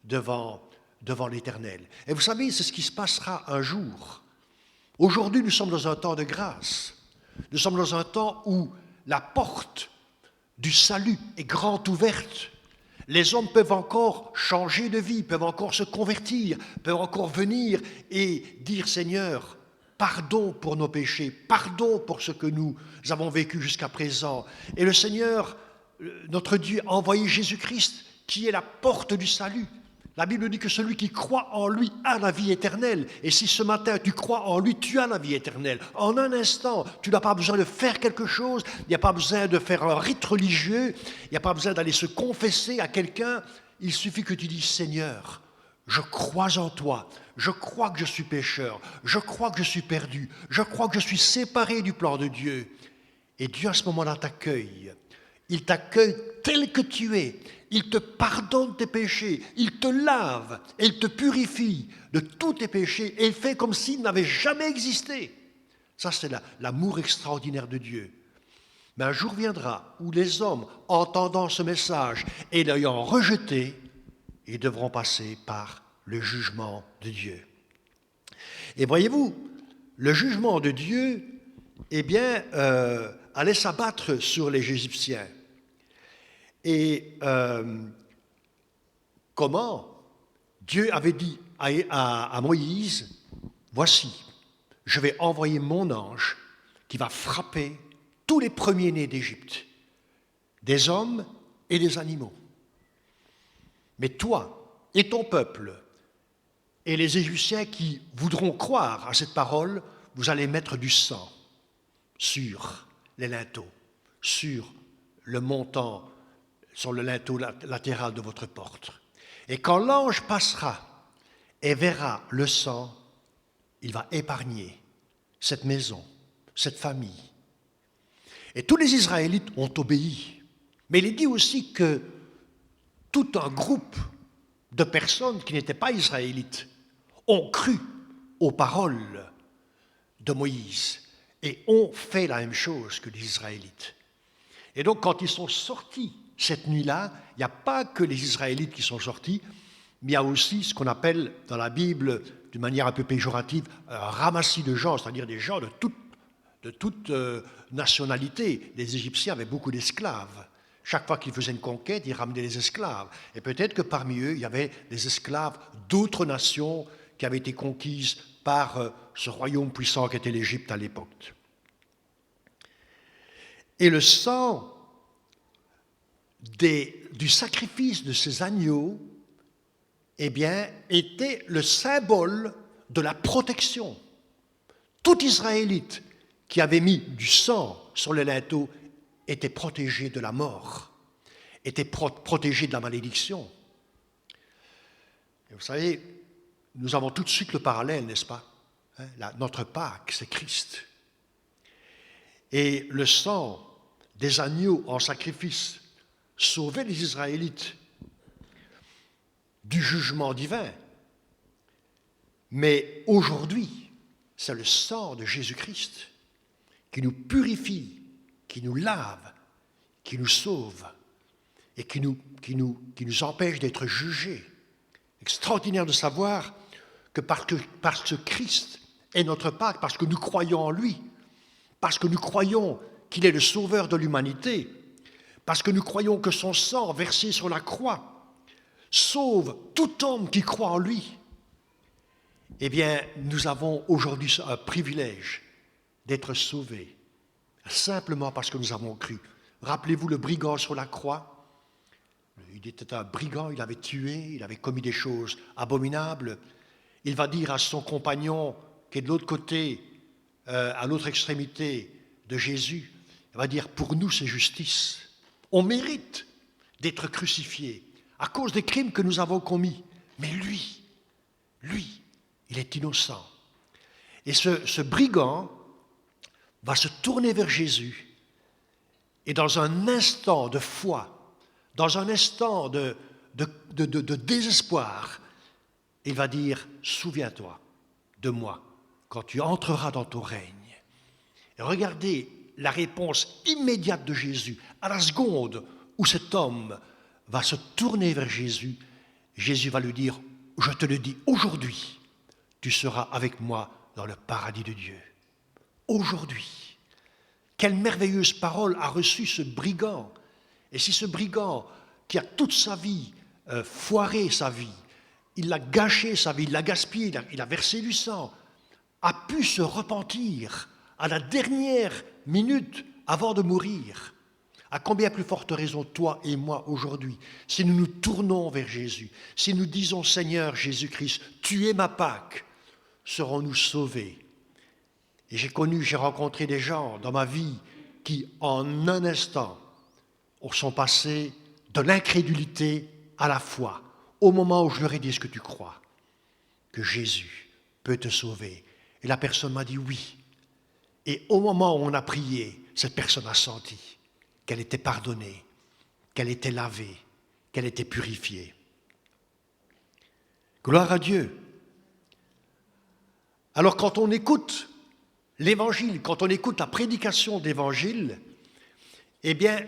devant l'Éternel. Et vous savez, c'est ce qui se passera un jour. Aujourd'hui, nous sommes dans un temps de grâce. Nous sommes dans un temps où la porte du salut est grande ouverte. Les hommes peuvent encore changer de vie, peuvent encore se convertir, peuvent encore venir et dire « Seigneur, pardon pour nos péchés, pardon pour ce que nous avons vécu jusqu'à présent. » Et le Seigneur, notre Dieu, a envoyé Jésus-Christ, qui est la porte du salut. La Bible dit que celui qui croit en lui a la vie éternelle. Et si ce matin tu crois en lui, tu as la vie éternelle. En un instant, tu n'as pas besoin de faire quelque chose, il n'y a pas besoin de faire un rite religieux, il n'y a pas besoin d'aller se confesser à quelqu'un. Il suffit que tu dises « Seigneur, je crois en toi, je crois que je suis pécheur, je crois que je suis perdu, je crois que je suis séparé du plan de Dieu. » Et Dieu à ce moment-là t'accueille. Il t'accueille tel que tu es. Il te pardonne tes péchés, il te lave et il te purifie de tous tes péchés et il fait comme s'il n'avait jamais existé. Ça, c'est l'amour extraordinaire de Dieu. Mais un jour viendra où les hommes, entendant ce message et l'ayant rejeté, ils devront passer par le jugement de Dieu. Et voyez-vous, le jugement de Dieu, eh bien, allait s'abattre sur les Égyptiens. Et comment Dieu avait dit à Moïse, « Voici, je vais envoyer mon ange qui va frapper tous les premiers-nés d'Égypte, des hommes et des animaux. Mais toi et ton peuple et les Égyptiens qui voudront croire à cette parole, vous allez mettre du sang sur les linteaux, sur le montant, sur le linteau latéral de votre porte. Et quand l'ange passera et verra le sang, il va épargner cette maison, cette famille. Et tous les Israélites ont obéi. Mais il est dit aussi que tout un groupe de personnes qui n'étaient pas israélites ont cru aux paroles de Moïse et ont fait la même chose que les Israélites. Et donc, quand ils sont sortis cette nuit-là, il n'y a pas que les Israélites qui sont sortis, mais il y a aussi ce qu'on appelle dans la Bible, d'une manière un peu péjorative, un ramassis de gens, c'est-à-dire des gens de toute nationalité. Les Égyptiens avaient beaucoup d'esclaves. Chaque fois qu'ils faisaient une conquête, ils ramenaient des esclaves. Et peut-être que parmi eux, il y avait des esclaves d'autres nations qui avaient été conquises par ce royaume puissant qu'était l'Égypte à l'époque. Et le sang du sacrifice de ces agneaux, eh bien, était le symbole de la protection. Tout Israélite qui avait mis du sang sur les linteaux était protégé de la mort, était protégé de la malédiction. Et vous savez, nous avons tout de suite le parallèle, n'est-ce pas? Notre Pâque, c'est Christ. Et le sang des agneaux en sacrifice sauvait les Israélites du jugement divin. Mais aujourd'hui, c'est le sang de Jésus-Christ qui nous purifie, qui nous lave, qui nous sauve et qui nous empêche d'être jugés. Extraordinaire de savoir que parce que Christ est notre Pâque, parce que nous croyons en lui, parce que nous croyons qu'il est le sauveur de l'humanité, parce que nous croyons que son sang versé sur la croix sauve tout homme qui croit en lui, eh bien, nous avons aujourd'hui un privilège d'être sauvés, simplement parce que nous avons cru. Rappelez-vous le brigand sur la croix. Il était un brigand, il avait tué, il avait commis des choses abominables. Il va dire à son compagnon, qui est de l'autre côté, à l'autre extrémité de Jésus, il va dire, pour nous c'est justice. On mérite d'être crucifié à cause des crimes que nous avons commis. Mais lui, il est innocent. Et ce brigand va se tourner vers Jésus et dans un instant de foi, dans un instant de désespoir, il va dire, souviens-toi de moi quand tu entreras dans ton règne. Et regardez la réponse immédiate de Jésus. À la seconde où cet homme va se tourner vers Jésus, Jésus va lui dire, je te le dis aujourd'hui, tu seras avec moi dans le paradis de Dieu. Aujourd'hui. Quelle merveilleuse parole a reçu ce brigand. Et si ce brigand, qui a toute sa vie foiré sa vie, il a gâché sa vie, il l'a gaspillé, il a versé du sang, a pu se repentir à la dernière minute avant de mourir, à combien plus forte raison toi et moi aujourd'hui, si nous nous tournons vers Jésus, si nous disons Seigneur Jésus-Christ, tu es ma Pâque, serons-nous sauvés. Et j'ai rencontré des gens dans ma vie qui, en un instant, sont passés de l'incrédulité à la foi, au moment où je leur ai dit, est-ce que tu crois que Jésus peut te sauver? Et la personne m'a dit oui. Et au moment où on a prié, cette personne a senti qu'elle était pardonnée, qu'elle était lavée, qu'elle était purifiée. Gloire à Dieu. Alors quand on écoute l'Évangile, quand on écoute la prédication d'Évangile, eh bien,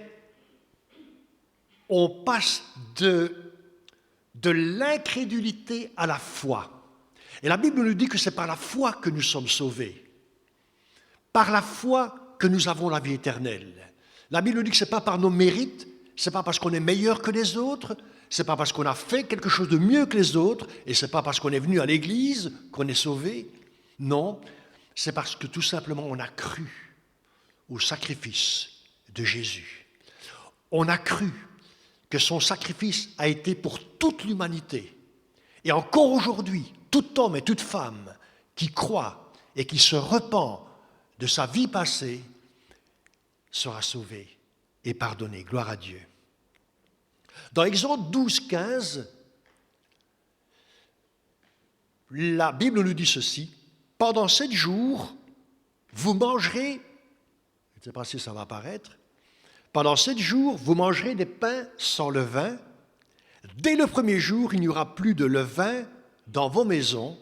on passe de l'incrédulité à la foi. Et la Bible nous dit que c'est par la foi que nous sommes sauvés. Par la foi que nous avons la vie éternelle. La Bible nous dit que ce n'est pas par nos mérites, ce n'est pas parce qu'on est meilleur que les autres, ce n'est pas parce qu'on a fait quelque chose de mieux que les autres, et ce n'est pas parce qu'on est venu à l'église qu'on est sauvé. Non, c'est parce que tout simplement on a cru au sacrifice de Jésus. On a cru que son sacrifice a été pour toute l'humanité. Et encore aujourd'hui, tout homme et toute femme qui croit et qui se repent de sa vie passée sera sauvé et pardonné. Gloire à Dieu. Dans Exode 12, 15, la Bible nous dit ceci: pendant 7 jours, vous mangerez, je ne sais pas si ça va apparaître, pendant 7 jours, vous mangerez des pains sans levain. Dès le premier jour, il n'y aura plus de levain dans vos maisons,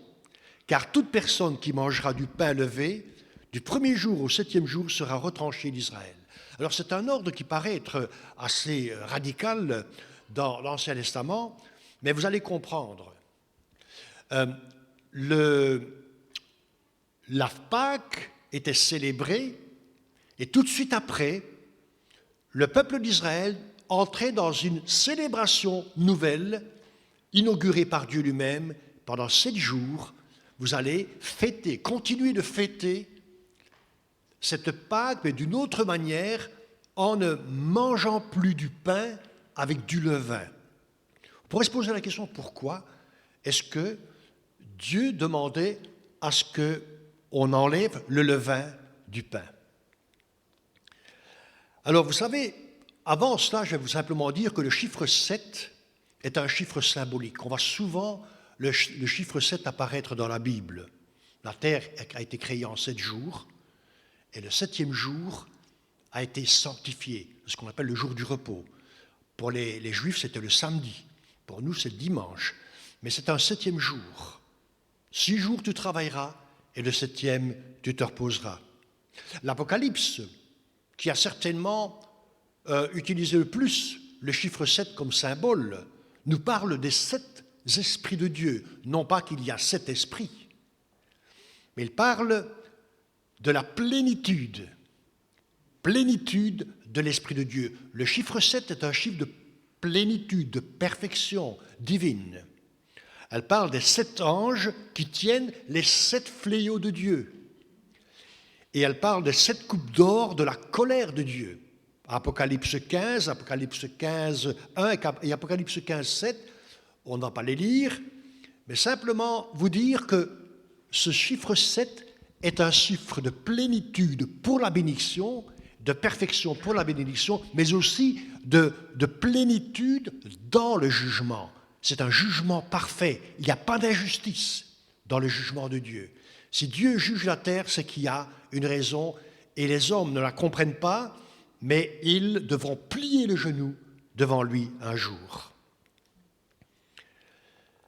car toute personne qui mangera du pain levé, du premier jour au 7e jour, sera retranchée d'Israël. Alors c'est un ordre qui paraît être assez radical dans l'Ancien Testament, mais vous allez comprendre. La Pâque était célébrée et tout de suite après, le peuple d'Israël entrait dans une célébration nouvelle, inaugurée par Dieu lui-même. Pendant 7 jours, vous allez fêter, continuer de fêter cette Pâque, mais d'une autre manière, en ne mangeant plus du pain avec du levain. On pourrait se poser la question, pourquoi est-ce que Dieu demandait à ce qu'on enlève le levain du pain? Alors, vous savez, avant cela, je vais vous simplement dire que le chiffre 7 est un chiffre symbolique. On voit souvent le chiffre 7 apparaître dans la Bible. La terre a été créée en 7 jours, et le 7e jour a été sanctifié, ce qu'on appelle le jour du repos. Pour les Juifs, c'était le samedi. Pour nous, c'est le dimanche. Mais c'est un 7e jour. 6 jours, tu travailleras, et le 7e, tu te reposeras. L'Apocalypse, qui a certainement utilisé le plus le chiffre 7 comme symbole, nous parle des 7 esprits de Dieu. Non pas qu'il y a 7 esprits, mais il parle de la plénitude de l'Esprit de Dieu. Le chiffre 7 est un chiffre de plénitude, de perfection divine. Elle parle des 7 anges qui tiennent les 7 fléaux de Dieu. Et elle parle des 7 coupes d'or de la colère de Dieu. Apocalypse 15, 1 et Apocalypse 15, 7, on ne va pas les lire, mais simplement vous dire que ce chiffre 7 est un chiffre de plénitude pour la bénédiction, de perfection pour la bénédiction, mais aussi de plénitude dans le jugement. C'est un jugement parfait. Il n'y a pas d'injustice dans le jugement de Dieu. Si Dieu juge la terre, c'est qu'il y a une raison, et les hommes ne la comprennent pas, mais ils devront plier le genou devant lui un jour.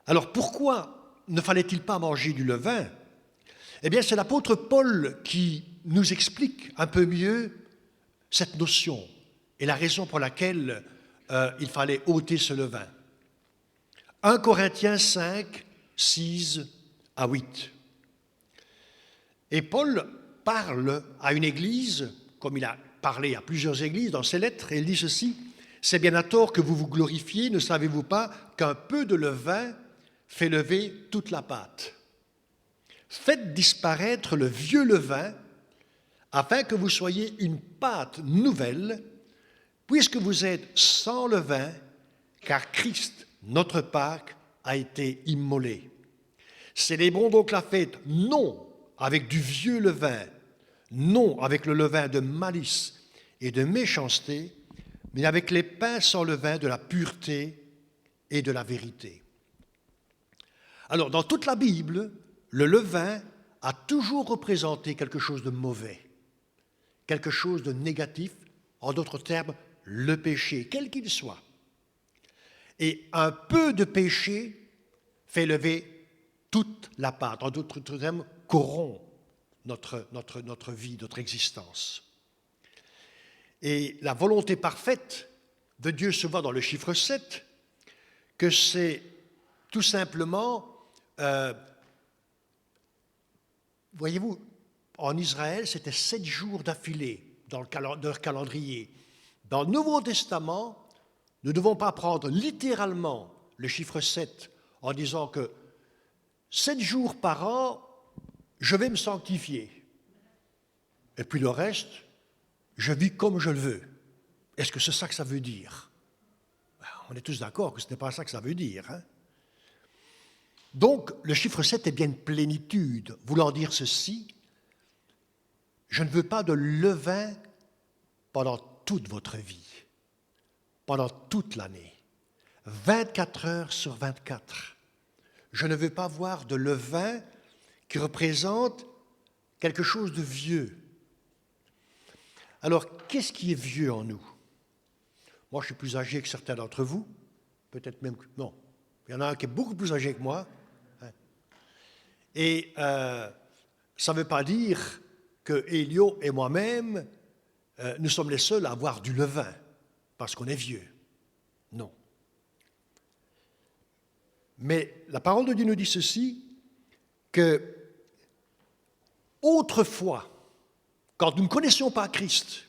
Alors pourquoi ne fallait-il pas manger du levain? Eh bien, c'est l'apôtre Paul qui nous explique un peu mieux cette notion et la raison pour laquelle il fallait ôter ce levain. 1 Corinthiens 5, 6 à 8. Et Paul parle à une église, comme il a parlé à plusieurs églises dans ses lettres, et il dit ceci: « C'est bien à tort que vous vous glorifiez, ne savez-vous pas qu'un peu de levain fait lever toute la pâte? Faites disparaître le vieux levain, afin que vous soyez une pâte nouvelle, puisque vous êtes sans levain, car Christ, notre Pâque, a été immolé. Célébrons donc la fête, non avec du vieux levain, non avec le levain de malice et de méchanceté, mais avec les pains sans levain de la pureté et de la vérité. » Alors, dans toute la Bible, le levain a toujours représenté quelque chose de mauvais, quelque chose de négatif, en d'autres termes, le péché, quel qu'il soit. Et un peu de péché fait lever toute la pâte, en d'autres termes, corrompt notre vie, notre existence. Et la volonté parfaite de Dieu se voit dans le chiffre 7, que c'est tout simplement, voyez-vous, en Israël, c'était 7 jours d'affilée dans leur calendrier. Dans le Nouveau Testament, nous ne devons pas prendre littéralement le chiffre 7 en disant que 7 jours par an, je vais me sanctifier. Et puis le reste, je vis comme je le veux. Est-ce que c'est ça que ça veut dire? On est tous d'accord que ce n'est pas ça que ça veut dire. Hein? Donc, le chiffre 7 est bien une plénitude, voulant dire ceci: je ne veux pas de levain pendant toute votre vie, pendant toute l'année, 24 heures sur 24. Je ne veux pas voir de levain qui représente quelque chose de vieux. Alors, qu'est-ce qui est vieux en nous? Moi, je suis plus âgé que certains d'entre vous, peut-être même que... Non, il y en a un qui est beaucoup plus âgé que moi. Et ça ne veut pas dire que Elio et moi-même, nous sommes les seuls à avoir du levain, parce qu'on est vieux. Non. Mais la parole de Dieu nous dit ceci, que autrefois, quand nous ne connaissions pas Christ,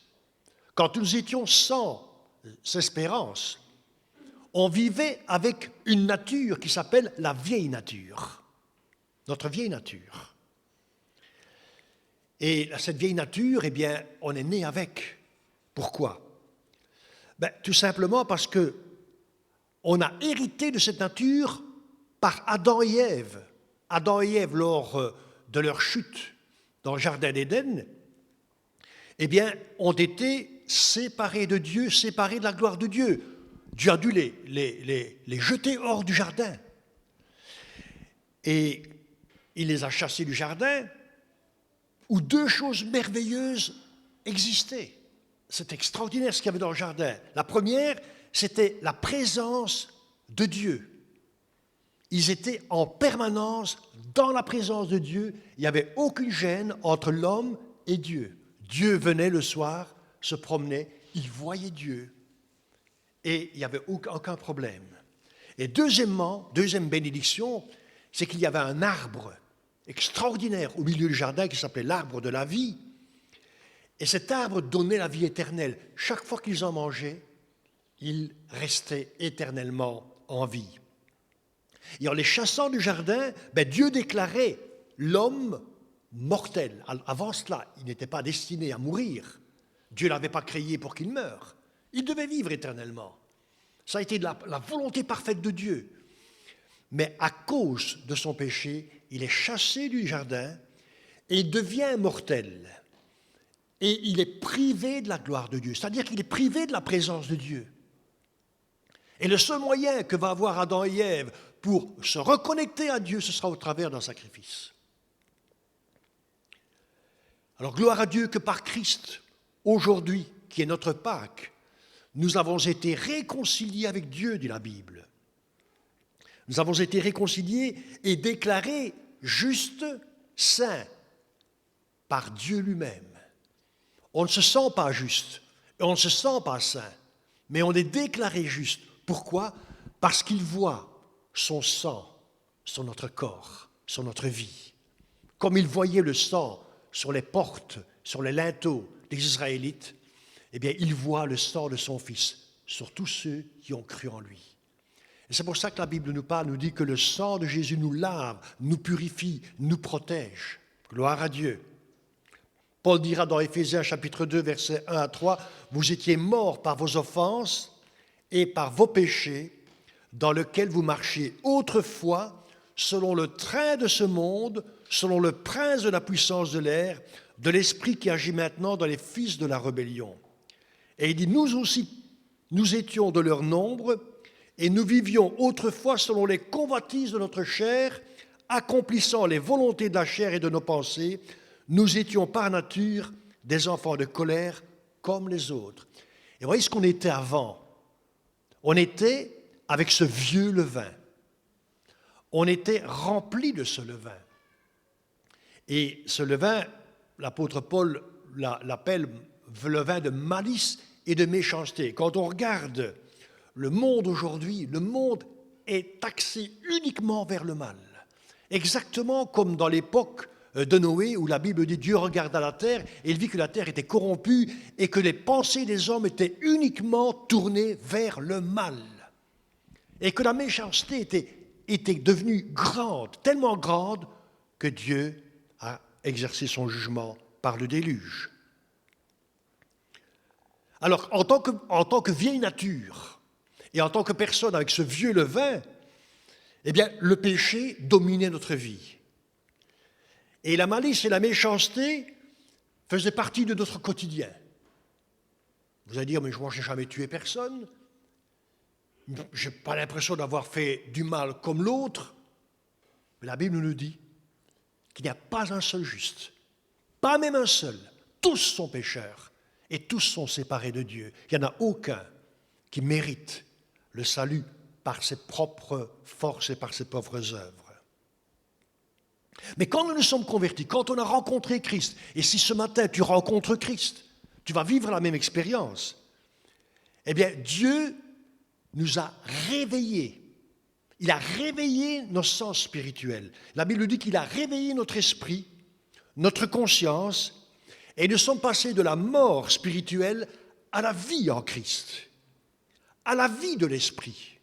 quand nous étions sans espérance, on vivait avec une nature qui s'appelle la vieille nature, notre vieille nature. Et cette vieille nature, eh bien, on est né avec. Pourquoi? Tout simplement parce que on a hérité de cette nature par Adam et Ève. Adam et Ève, lors de leur chute dans le jardin d'Éden, eh bien, ont été séparés de Dieu, séparés de la gloire de Dieu. Dieu a dû les jeter hors du jardin. Et il les a chassés du jardin où deux choses merveilleuses existaient. C'est extraordinaire ce qu'il y avait dans le jardin. La première, c'était la présence de Dieu. Ils étaient en permanence dans la présence de Dieu. Il n'y avait aucune gêne entre l'homme et Dieu. Dieu venait le soir, se promenait, il voyait Dieu. Et il n'y avait aucun problème. Et deuxièmement, deuxième bénédiction, c'est qu'il y avait un arbre extraordinaire au milieu du jardin qui s'appelait l'arbre de la vie. Et cet arbre donnait la vie éternelle. Chaque fois qu'ils en mangeaient, ils restaient éternellement en vie. Et en les chassant du jardin, Dieu déclarait l'homme mortel. Avant cela, il n'était pas destiné à mourir. Dieu ne l'avait pas créé pour qu'il meure. Il devait vivre éternellement. Ça a été la volonté parfaite de Dieu. Mais à cause de son péché, il est chassé du jardin et il devient mortel. Et il est privé de la gloire de Dieu, c'est-à-dire qu'il est privé de la présence de Dieu. Et le seul moyen que va avoir Adam et Ève pour se reconnecter à Dieu, ce sera au travers d'un sacrifice. Alors gloire à Dieu que par Christ, aujourd'hui, qui est notre Pâques, nous avons été réconciliés avec Dieu, dit la Bible. Nous avons été réconciliés et déclarés justes, saints, par Dieu lui-même. On ne se sent pas juste, on ne se sent pas saint, mais on est déclaré juste. Pourquoi? Parce qu'il voit son sang sur notre corps, sur notre vie. Comme il voyait le sang sur les portes, sur les linteaux des Israélites, eh bien, il voit le sang de son Fils sur tous ceux qui ont cru en lui. Et c'est pour ça que la Bible nous parle, nous dit que le sang de Jésus nous lave, nous purifie, nous protège. Gloire à Dieu. Paul dira dans Éphésiens chapitre 2, versets 1 à 3, « Vous étiez morts par vos offenses et par vos péchés, dans lesquels vous marchiez autrefois, selon le train de ce monde, selon le prince de la puissance de l'air, de l'esprit qui agit maintenant dans les fils de la rébellion. » Et il dit, nous aussi, nous étions de leur nombre, et nous vivions autrefois selon les convoitises de notre chair, accomplissant les volontés de la chair et de nos pensées. Nous étions par nature des enfants de colère comme les autres. Et voyez ce qu'on était avant. On était avec ce vieux levain. On était rempli de ce levain. Et ce levain, l'apôtre Paul l'appelle levain de malice et de méchanceté. Quand on regarde le monde aujourd'hui, le monde est axé uniquement vers le mal. Exactement comme dans l'époque de Noé, où la Bible dit Dieu regarda la terre et il vit que la terre était corrompue et que les pensées des hommes étaient uniquement tournées vers le mal. Et que la méchanceté était devenue grande, tellement grande que Dieu a exercé son jugement par le déluge. Alors, en tant que vieille nature, et en tant que personne avec ce vieux levain, eh bien, le péché dominait notre vie. Et la malice et la méchanceté faisaient partie de notre quotidien. Vous allez dire, mais moi, je n'ai jamais tué personne. Je n'ai pas l'impression d'avoir fait du mal comme l'autre. Mais la Bible nous dit qu'il n'y a pas un seul juste, pas même un seul. Tous sont pécheurs et tous sont séparés de Dieu. Il n'y en a aucun qui mérite le salut par ses propres forces et par ses propres œuvres. Mais quand nous nous sommes convertis, quand on a rencontré Christ, et si ce matin tu rencontres Christ, tu vas vivre la même expérience, eh bien Dieu nous a réveillés. Il a réveillé nos sens spirituels. La Bible dit qu'il a réveillé notre esprit, notre conscience, et nous sommes passés de la mort spirituelle à la vie en Christ, à la vie de l'esprit.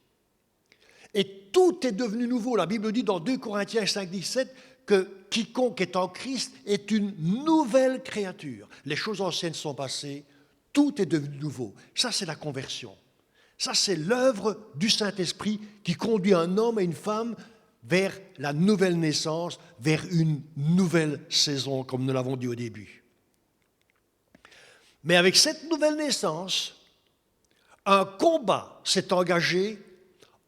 Et tout est devenu nouveau. La Bible dit dans 2 Corinthiens 5, 17 que quiconque est en Christ est une nouvelle créature. Les choses anciennes sont passées, tout est devenu nouveau. Ça, c'est la conversion. Ça, c'est l'œuvre du Saint-Esprit qui conduit un homme et une femme vers la nouvelle naissance, vers une nouvelle saison, comme nous l'avons dit au début. Mais avec cette nouvelle naissance, un combat s'est engagé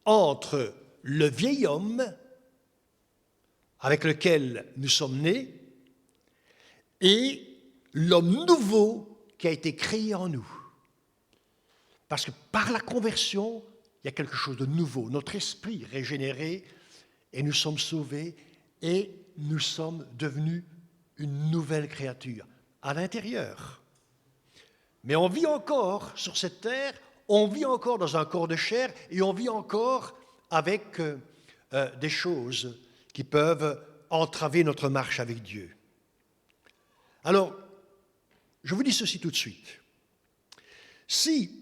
entre le vieil homme avec lequel nous sommes nés et l'homme nouveau qui a été créé en nous. Parce que par la conversion, il y a quelque chose de nouveau. Notre esprit est régénéré et nous sommes sauvés et nous sommes devenus une nouvelle créature à l'intérieur. Mais on vit encore sur cette terre, on vit encore dans un corps de chair et on vit encore avec des choses qui peuvent entraver notre marche avec Dieu. Alors, je vous dis ceci tout de suite. Si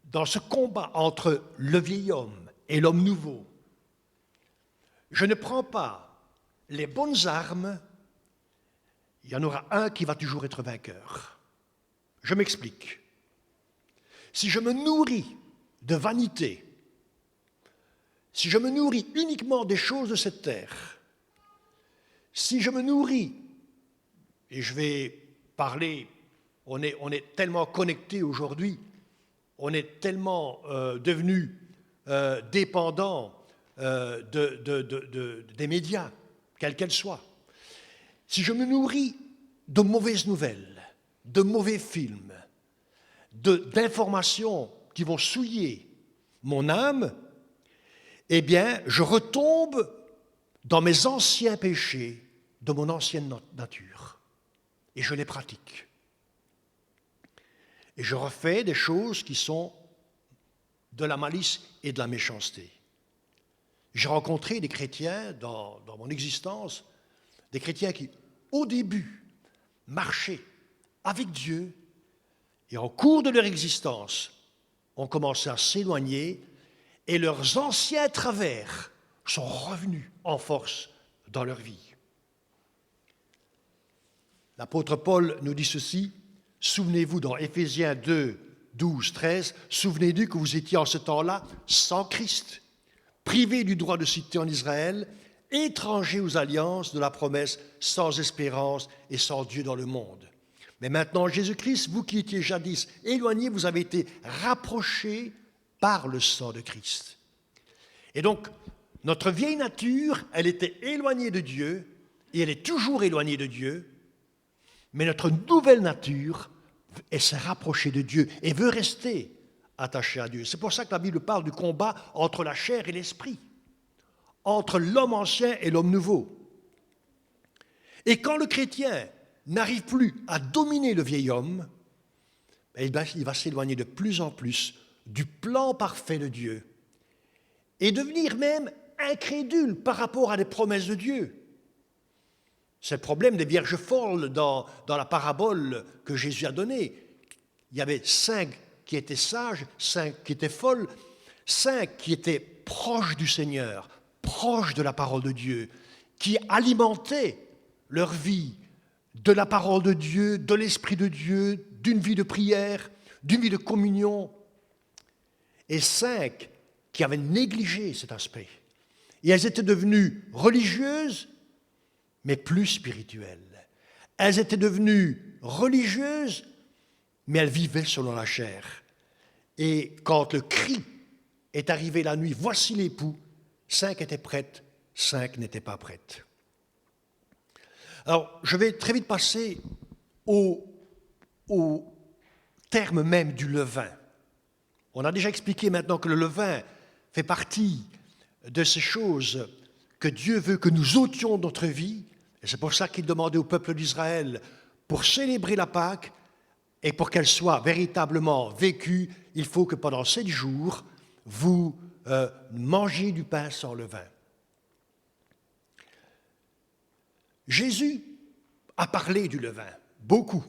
dans ce combat entre le vieil homme et l'homme nouveau, je ne prends pas les bonnes armes, il y en aura un qui va toujours être vainqueur. Je m'explique. Si je me nourris de vanité, si je me nourris uniquement des choses de cette terre, si je me nourris, et je vais parler, on est tellement connectés aujourd'hui, on est tellement devenus dépendants des médias, quels qu'elles soient. Si je me nourris de mauvaises nouvelles, de mauvais films, d'informations qui vont souiller mon âme, eh bien, je retombe dans mes anciens péchés de mon ancienne nature. Et je les pratique. Et je refais des choses qui sont de la malice et de la méchanceté. J'ai rencontré des chrétiens dans mon existence, des chrétiens qui, au début, marchaient avec Dieu et en cours de leur existence, ont commencé à s'éloigner et leurs anciens travers sont revenus en force dans leur vie. L'apôtre Paul nous dit ceci, souvenez-vous dans Éphésiens 2, 12, 13, souvenez-vous que vous étiez en ce temps-là sans Christ, privés du droit de cité en Israël, étrangers aux alliances de la promesse, sans espérance et sans Dieu dans le monde. Mais maintenant, Jésus-Christ, vous qui étiez jadis éloignés, vous avez été rapprochés par le sang de Christ. Et donc, notre vieille nature, elle était éloignée de Dieu, et elle est toujours éloignée de Dieu, mais notre nouvelle nature, elle s'est rapprochée de Dieu et veut rester attachée à Dieu. C'est pour ça que la Bible parle du combat entre la chair et l'esprit, entre l'homme ancien et l'homme nouveau. Et quand le chrétien n'arrive plus à dominer le vieil homme, il va s'éloigner de plus en plus du plan parfait de Dieu et devenir même incrédule par rapport à des promesses de Dieu. C'est le problème des vierges folles dans la parabole que Jésus a donnée. Il y avait 5 qui étaient sages, 5 qui étaient folles, 5 qui étaient proches du Seigneur, proches de la parole de Dieu, qui alimentaient leur vie de la parole de Dieu, de l'Esprit de Dieu, d'une vie de prière, d'une vie de communion. Et 5 qui avaient négligé cet aspect. Et elles étaient devenues religieuses, mais plus spirituelles. Elles étaient devenues religieuses, mais elles vivaient selon la chair. Et quand le cri est arrivé la nuit, voici l'époux, 5 étaient prêtes, 5 n'étaient pas prêtes. Alors, je vais très vite passer au terme même du levain. On a déjà expliqué maintenant que le levain fait partie de ces choses que Dieu veut que nous ôtions de notre vie. Et c'est pour ça qu'il demandait au peuple d'Israël, pour célébrer la Pâque et pour qu'elle soit véritablement vécue, il faut que pendant 7 jours, vous mangiez du pain sans levain. Jésus a parlé du levain, beaucoup.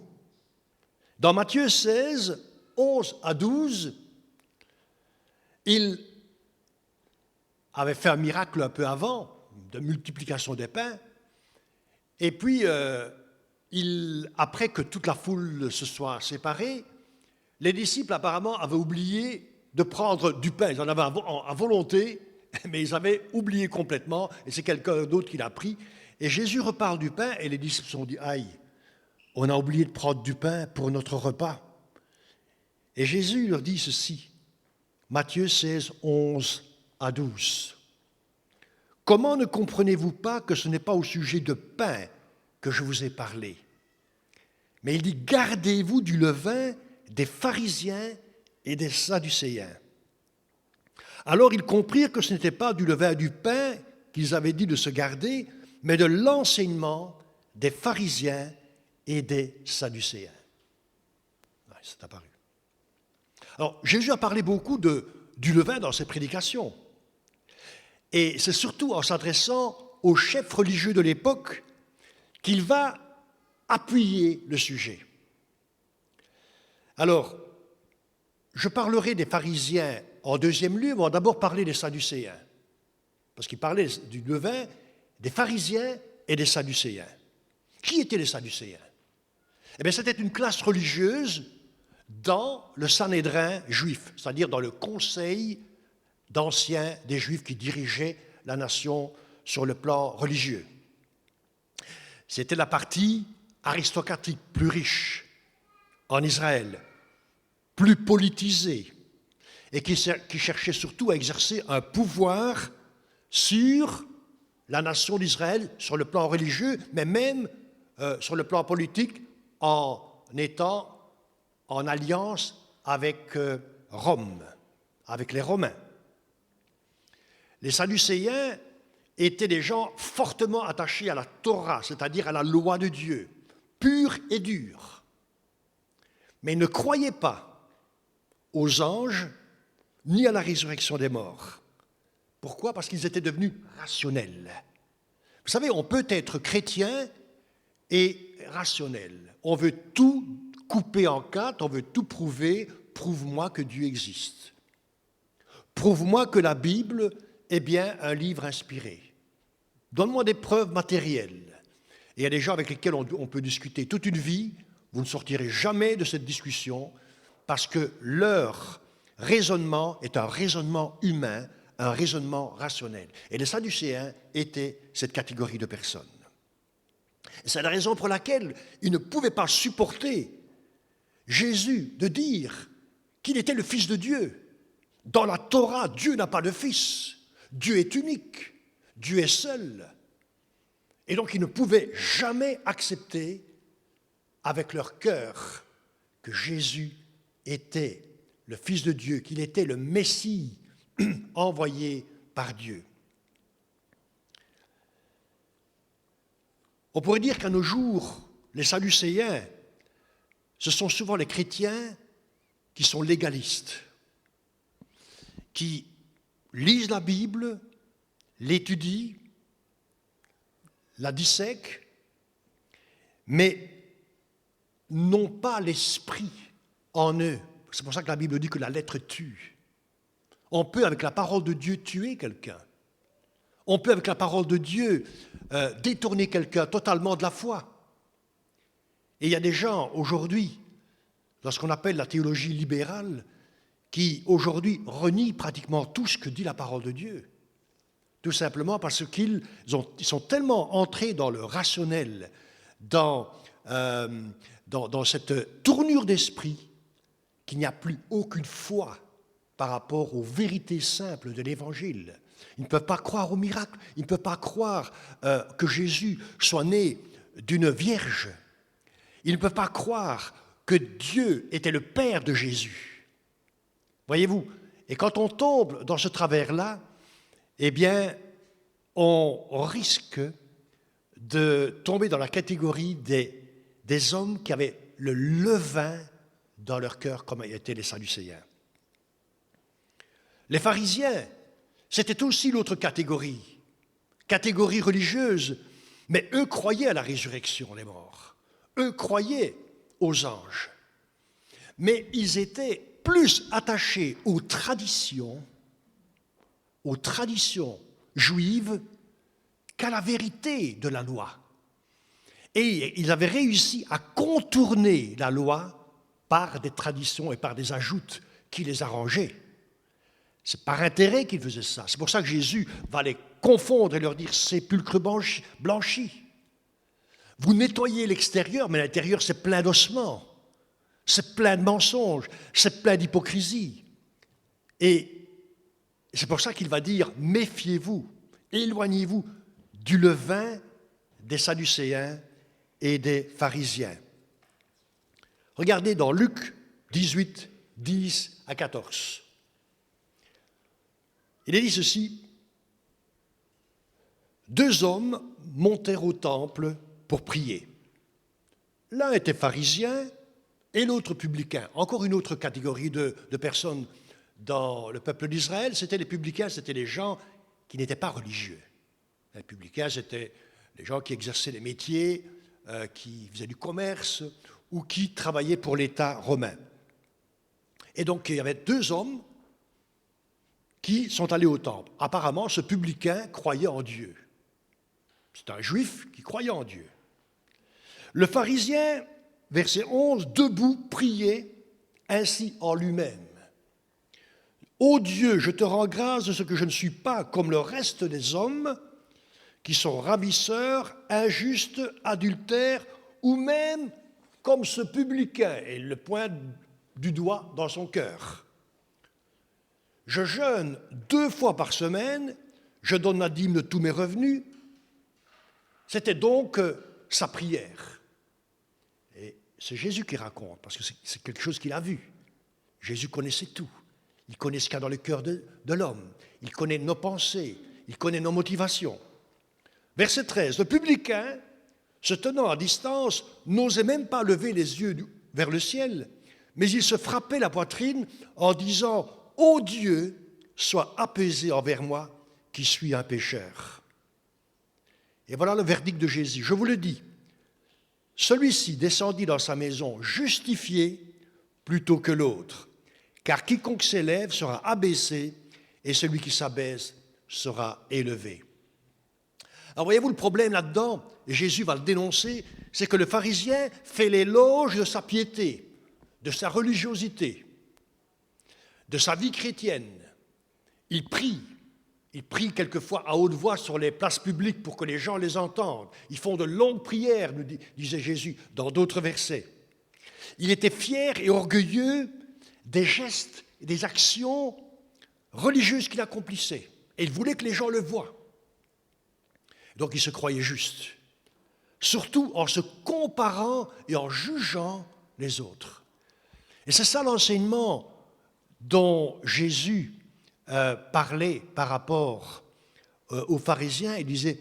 Dans Matthieu 16, 11 à 12, il avait fait un miracle un peu avant, de multiplication des pains, et puis, après que toute la foule se soit séparée, les disciples apparemment avaient oublié de prendre du pain. Ils en avaient à volonté, mais ils avaient oublié complètement, et c'est quelqu'un d'autre qui l'a pris. Et Jésus reparle du pain, et les disciples se sont dit, aïe, on a oublié de prendre du pain pour notre repas. Et Jésus leur dit ceci, Matthieu 16, 11 à 12. Comment ne comprenez-vous pas que ce n'est pas au sujet de pain que je vous ai parlé? Mais il dit, gardez-vous du levain des pharisiens et des sadducéens. Alors ils comprirent que ce n'était pas du levain du pain qu'ils avaient dit de se garder, mais de l'enseignement des pharisiens et des sadducéens. Ouais, c'est apparu. Alors, Jésus a parlé beaucoup du levain dans ses prédications. Et c'est surtout en s'adressant aux chefs religieux de l'époque qu'il va appuyer le sujet. Alors, je parlerai des pharisiens en deuxième lieu, mais on va d'abord parler des sadducéens. Parce qu'il parlait du levain, des pharisiens et des sadducéens. Qui étaient les sadducéens? Eh bien, c'était une classe religieuse dans le Sanhédrin juif, c'est-à-dire dans le conseil d'anciens des Juifs qui dirigeaient la nation sur le plan religieux. C'était la partie aristocratique, plus riche en Israël, plus politisée, et qui cherchait surtout à exercer un pouvoir sur la nation d'Israël sur le plan religieux, mais même sur le plan politique, en étant en alliance avec Rome, avec les Romains. Les Sadducéens étaient des gens fortement attachés à la Torah, c'est-à-dire à la loi de Dieu, pure et dure. Mais ils ne croyaient pas aux anges ni à la résurrection des morts. Pourquoi? Parce qu'ils étaient devenus rationnels. Vous savez, on peut être chrétien et rationnel. On veut tout couper en quatre, on veut tout prouver. Prouve-moi que Dieu existe. Prouve-moi que la Bible est bien un livre inspiré. Donne-moi des preuves matérielles. Et il y a des gens avec lesquels on peut discuter toute une vie. Vous ne sortirez jamais de cette discussion parce que leur raisonnement est un raisonnement humain, un raisonnement rationnel. Et les Sadducéens étaient cette catégorie de personnes. C'est la raison pour laquelle ils ne pouvaient pas supporter Jésus de dire qu'il était le Fils de Dieu. Dans la Torah, Dieu n'a pas de fils. Dieu est unique. Dieu est seul. Et donc, ils ne pouvaient jamais accepter avec leur cœur que Jésus était le Fils de Dieu, qu'il était le Messie envoyé par Dieu. On pourrait dire qu'à nos jours, les Sadducéens, ce sont souvent les chrétiens qui sont légalistes, qui lisent la Bible, l'étudient, la dissèquent, mais n'ont pas l'esprit en eux. C'est pour ça que la Bible dit que la lettre tue. On peut, avec la parole de Dieu, tuer quelqu'un. On peut, avec la parole de Dieu, détourner quelqu'un totalement de la foi. Et il y a des gens aujourd'hui, dans ce qu'on appelle la théologie libérale, qui aujourd'hui renient pratiquement tout ce que dit la parole de Dieu. Tout simplement parce qu'ils sont tellement entrés dans le rationnel, dans cette tournure d'esprit, qu'il n'y a plus aucune foi par rapport aux vérités simples de l'Évangile. Ils ne peuvent pas croire au miracle, ils ne peuvent pas croire que Jésus soit né d'une vierge. Ils ne peuvent pas croire que Dieu était le Père de Jésus. Voyez-vous, et quand on tombe dans ce travers-là, eh bien, on risque de tomber dans la catégorie des hommes qui avaient le levain dans leur cœur, comme étaient les Sadducéens. Les pharisiens, c'était aussi l'autre catégorie religieuse, mais eux croyaient à la résurrection des morts. Eux croyaient aux anges. Mais ils étaient plus attachés aux traditions juives qu'à la vérité de la loi. Et ils avaient réussi à contourner la loi par des traditions et par des ajoutes qui les arrangeaient. C'est par intérêt qu'ils faisaient ça. C'est pour ça que Jésus va les confondre et leur dire « sépulcre blanchi ». Vous nettoyez l'extérieur, mais l'intérieur, c'est plein d'ossements, c'est plein de mensonges, c'est plein d'hypocrisie. Et c'est pour ça qu'il va dire « méfiez-vous, éloignez-vous du levain des Sadducéens et des pharisiens ». Regardez dans Luc 18, 10 à 14. Il est dit ceci, « Deux hommes montèrent au temple pour prier. L'un était pharisien et l'autre publicain. » Encore une autre catégorie de personnes dans le peuple d'Israël, c'était les publicains, c'était les gens qui n'étaient pas religieux. Les publicains, c'était les gens qui exerçaient des métiers, qui faisaient du commerce ou qui travaillaient pour l'État romain. Et donc, il y avait deux hommes qui sont allés au temple. Apparemment, ce publicain croyait en Dieu. C'est un juif qui croyait en Dieu. Le pharisien, verset 11, debout, priait ainsi en lui-même. « Ô Dieu, je te rends grâce de ce que je ne suis pas comme le reste des hommes qui sont ravisseurs, injustes, adultères, ou même comme ce publicain. » Et il le pointe du doigt dans son cœur. « Je jeûne 2 fois par semaine, je donne la dîme de tous mes revenus. » C'était donc sa prière. Et c'est Jésus qui raconte, parce que c'est quelque chose qu'il a vu. Jésus connaissait tout. Il connaît ce qu'il y a dans le cœur de l'homme. Il connaît nos pensées. Il connaît nos motivations. Verset 13. Le publicain, se tenant à distance, n'osait même pas lever les yeux vers le ciel, mais il se frappait la poitrine en disant « Ô Dieu, sois apaisé envers moi qui suis un pécheur. » Et voilà le verdict de Jésus. Je vous le dis, celui-ci descendit dans sa maison justifié plutôt que l'autre, car quiconque s'élève sera abaissé et celui qui s'abaisse sera élevé. Alors voyez-vous le problème là-dedans, et Jésus va le dénoncer, c'est que le pharisien fait l'éloge de sa piété, de sa religiosité, de sa vie chrétienne. Il prie quelquefois à haute voix sur les places publiques pour que les gens les entendent. Ils font de longues prières, nous disait Jésus dans d'autres versets. Il était fier et orgueilleux des gestes et des actions religieuses qu'il accomplissait. Et il voulait que les gens le voient. Donc il se croyait juste, surtout en se comparant et en jugeant les autres. Et c'est ça l'enseignement dont Jésus parlait par rapport aux pharisiens. Il disait,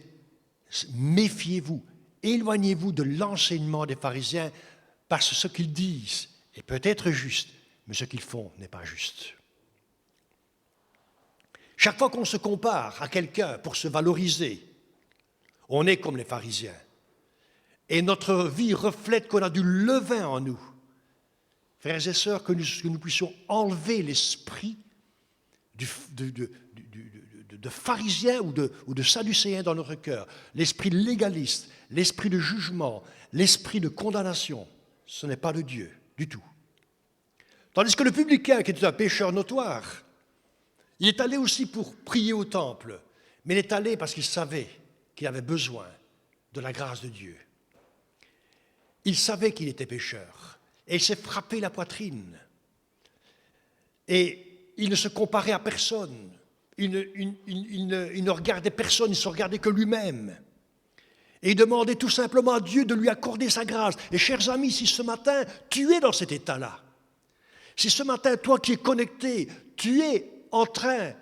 méfiez-vous, éloignez-vous de l'enseignement des pharisiens, parce que ce qu'ils disent est peut-être juste, mais ce qu'ils font n'est pas juste. Chaque fois qu'on se compare à quelqu'un pour se valoriser, on est comme les pharisiens. Et notre vie reflète qu'on a du levain en nous. Frères et sœurs, que nous puissions enlever l'esprit de de pharisien ou de sadducéen dans notre cœur, l'esprit légaliste, l'esprit de jugement, l'esprit de condamnation, ce n'est pas de Dieu du tout. Tandis que le publicain, qui était un pécheur notoire, il est allé aussi pour prier au temple, mais il est allé parce qu'il savait qu'il avait besoin de la grâce de Dieu. Il savait qu'il était pécheur et il s'est frappé la poitrine. Et il ne se comparait à personne, il ne regardait personne, il ne se regardait que lui-même. Et il demandait tout simplement à Dieu de lui accorder sa grâce. Et chers amis, si ce matin, tu es dans cet état-là, si ce matin, toi qui es connecté, tu es en train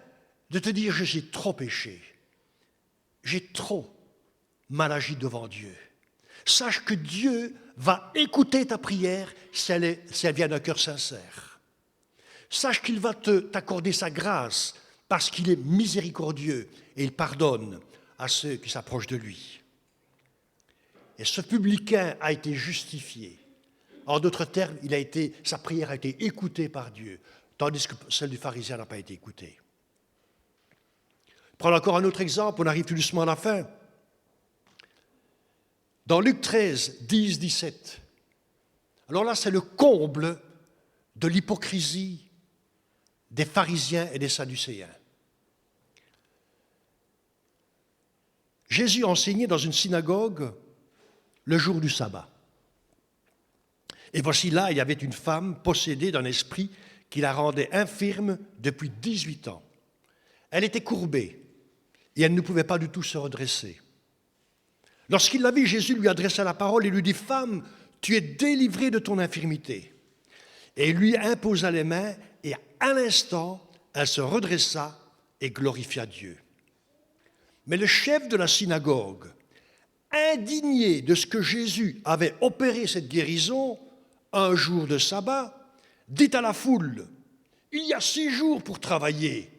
de te dire « j'ai trop péché, j'ai trop mal agi devant Dieu », sache que Dieu va écouter ta prière si elle vient d'un cœur sincère. Sache qu'il va t'accorder sa grâce parce qu'il est miséricordieux et il pardonne à ceux qui s'approchent de lui. Et ce publicain a été justifié. En d'autres termes, sa prière a été écoutée par Dieu, tandis que celle du pharisien n'a pas été écoutée. Prends encore un autre exemple, on arrive tout doucement à la fin. Dans Luc 13, 10, 17, alors là c'est le comble de l'hypocrisie des pharisiens et des sadducéens. Jésus enseignait dans une synagogue le jour du sabbat. Et voici là, il y avait une femme possédée d'un esprit qui la rendait infirme depuis 18 ans. Elle était courbée et elle ne pouvait pas du tout se redresser. Lorsqu'il la vit, Jésus lui adressa la parole et lui dit « Femme, tu es délivrée de ton infirmité. » Et il lui imposa les mains et à l'instant, elle se redressa et glorifia Dieu. Mais le chef de la synagogue, indigné de ce que Jésus avait opéré cette guérison un jour de sabbat, dit à la foule, « Il y a 6 jours pour travailler.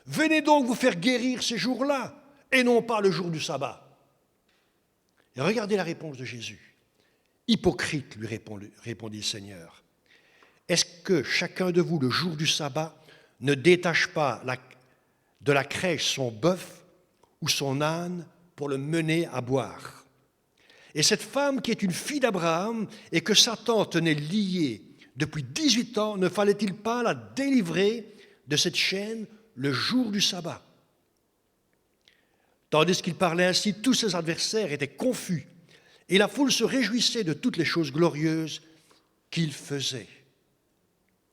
Venez donc vous faire guérir ces jours-là, et non pas le jour du sabbat. » Et regardez la réponse de Jésus. « Hypocrite, lui répondit le Seigneur. Est-ce que chacun de vous, le jour du sabbat, ne détache pas de la crèche son bœuf ou son âne pour le mener à boire? Et cette femme qui est une fille d'Abraham et que Satan tenait liée depuis 18 ans, ne fallait-il pas la délivrer de cette chaîne le jour du sabbat? » Tandis qu'il parlait ainsi, tous ses adversaires étaient confus et la foule se réjouissait de toutes les choses glorieuses qu'il faisait.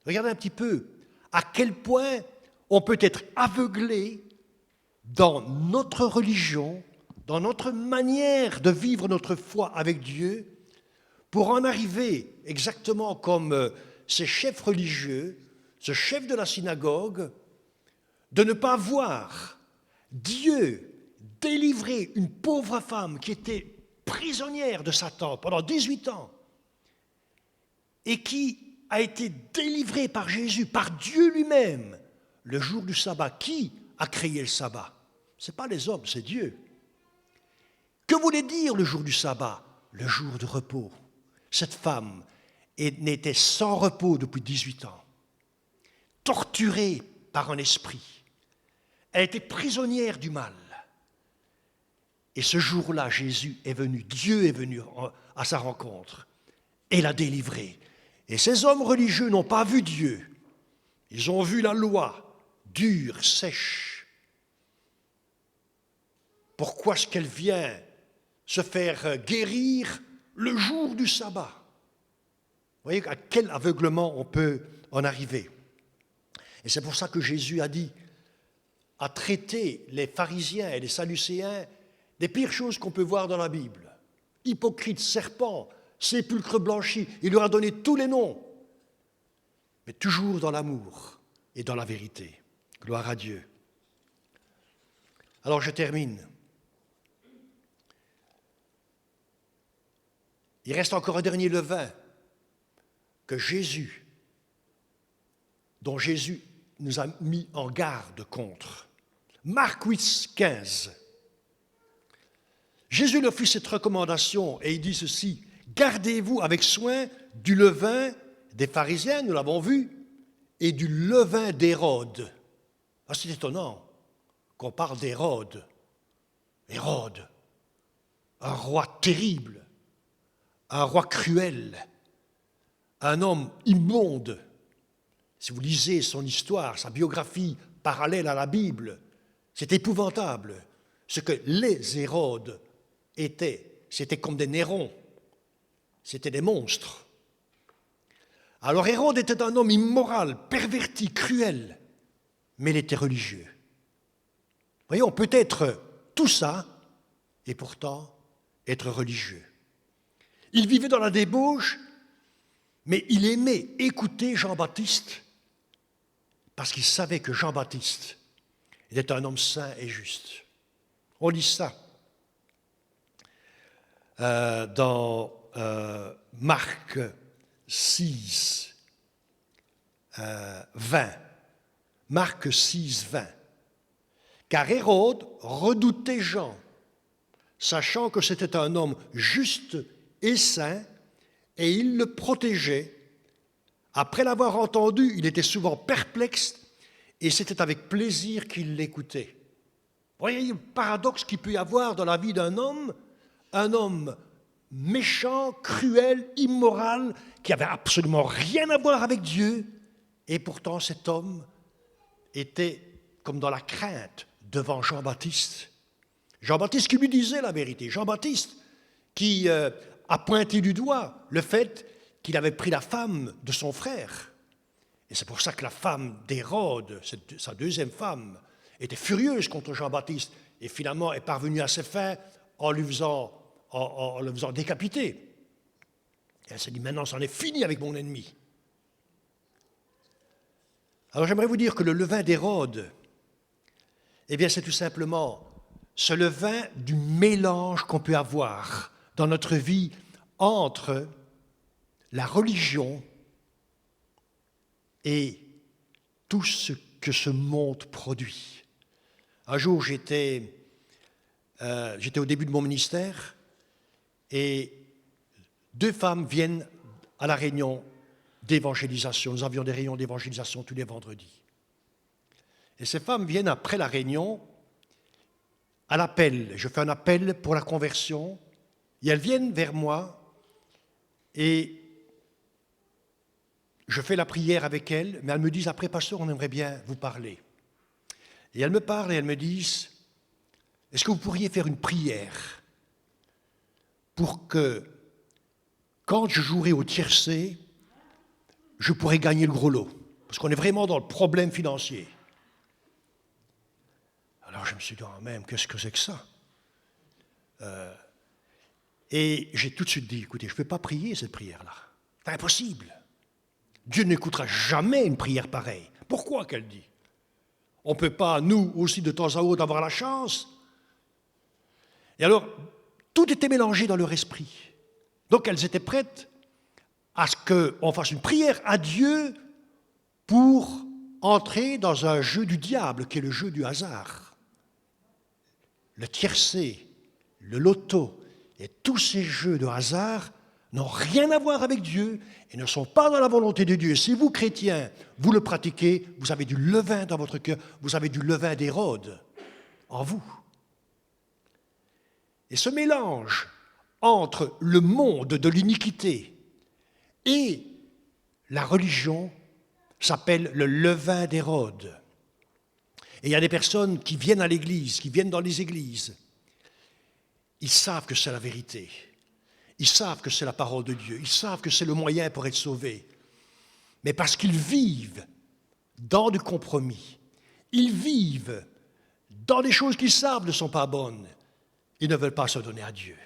Regardez un petit peu à quel point on peut être aveuglé dans notre religion, dans notre manière de vivre notre foi avec Dieu, pour en arriver exactement comme ces chefs religieux, ce chef de la synagogue, de ne pas voir Dieu délivrer une pauvre femme qui était prisonnière de Satan pendant 18 ans et qui a été délivrée par Jésus, par Dieu lui-même, le jour du sabbat. Qui a créé le sabbat? Ce n'est pas les hommes, c'est Dieu. Que voulait dire le jour du sabbat? Le jour de repos. Cette femme n'était sans repos depuis 18 ans, torturée par un esprit. Elle était prisonnière du mal. Et ce jour-là, Jésus est venu, Dieu est venu à sa rencontre et l'a délivrée. Et ces hommes religieux n'ont pas vu Dieu. Ils ont vu la loi, dure, sèche. Pourquoi est-ce qu'elle vient se faire guérir le jour du sabbat? Vous voyez à quel aveuglement on peut en arriver. Et c'est pour ça que Jésus a traité les pharisiens et les sadducéens des pires choses qu'on peut voir dans la Bible. Hypocrite, serpent, sépulcre blanchi, il leur a donné tous les noms, mais toujours dans l'amour et dans la vérité. Gloire à Dieu. Alors je termine. Il reste encore un dernier levain dont Jésus nous a mis en garde contre. Marc 8, 15. Jésus leur fit cette recommandation et il dit ceci: gardez-vous avec soin du levain des pharisiens, nous l'avons vu, et du levain d'Hérode. Ah, c'est étonnant. qu'on parle d'Hérode. Hérode, un roi terrible, un roi cruel, un homme immonde. Si vous lisez son histoire, sa biographie parallèle à la Bible, c'est épouvantable. Ce que les Hérodes étaient, c'était comme des Nérons, c'était des monstres. Alors Hérode était un homme immoral, perverti, cruel, mais il était religieux. Vous voyez, on peut être tout ça et pourtant être religieux. Il vivait dans la débauche, mais il aimait écouter Jean-Baptiste parce qu'il savait que Jean-Baptiste était un homme saint et juste. On lit ça dans Marc 6, 20. Marc 6, 20. Car Hérode redoutait Jean, sachant que c'était un homme juste et saint, et il le protégeait. Après l'avoir entendu, il était souvent perplexe, et c'était avec plaisir qu'il l'écoutait. Vous voyez le paradoxe qu'il peut y avoir dans la vie d'un homme, un homme méchant, cruel, immoral, qui n'avait absolument rien à voir avec Dieu, et pourtant cet homme était comme dans la crainte devant Jean-Baptiste. Jean-Baptiste qui lui disait la vérité. Jean-Baptiste qui a pointé du doigt le fait qu'il avait pris la femme de son frère. Et c'est pour ça que la femme d'Hérode, sa deuxième femme, était furieuse contre Jean-Baptiste et finalement est parvenue à ses fins en le faisant décapiter. Et elle s'est dit, maintenant, c'en est fini avec mon ennemi. Alors j'aimerais vous dire que le levain d'Hérode, eh bien c'est tout simplement ce levain du mélange qu'on peut avoir dans notre vie entre la religion et tout ce que ce monde produit. Un jour, j'étais au début de mon ministère et deux femmes viennent à la réunion d'évangélisation. Nous avions des réunions d'évangélisation tous les vendredis. Et ces femmes viennent après la réunion à l'appel. Je fais un appel pour la conversion et elles viennent vers moi et je fais la prière avec elles, mais elles me disent après, pasteur, on aimerait bien vous parler. Et elles me parlent et elles me disent, est-ce que vous pourriez faire une prière pour que, quand je jouerai au tiercé, je pourrai gagner le gros lot? Parce qu'on est vraiment dans le problème financier. Alors je me suis dit, oh, même, qu'est-ce que c'est que ça? Et j'ai tout de suite dit, écoutez, je ne peux pas prier cette prière-là. C'est impossible. Dieu n'écoutera jamais une prière pareille. Pourquoi qu'elle dit? On ne peut pas, nous aussi, de temps à autre, avoir la chance. Et alors, tout était mélangé dans leur esprit. Donc, elles étaient prêtes à ce qu'on fasse une prière à Dieu pour entrer dans un jeu du diable, qui est le jeu du hasard. Le tiercé, le loto et tous ces jeux de hasard n'ont rien à voir avec Dieu et ne sont pas dans la volonté de Dieu. Si vous, chrétiens, vous le pratiquez, vous avez du levain dans votre cœur, vous avez du levain d'Hérode en vous. Et ce mélange entre le monde de l'iniquité et la religion s'appelle le levain d'Hérode. Et il y a des personnes qui viennent à l'église, qui viennent dans les églises. Ils savent que c'est la vérité. Ils savent que c'est la parole de Dieu. Ils savent que c'est le moyen pour être sauvés. Mais parce qu'ils vivent dans du compromis, ils vivent dans des choses qu'ils savent ne sont pas bonnes, ils ne veulent pas se donner à Dieu.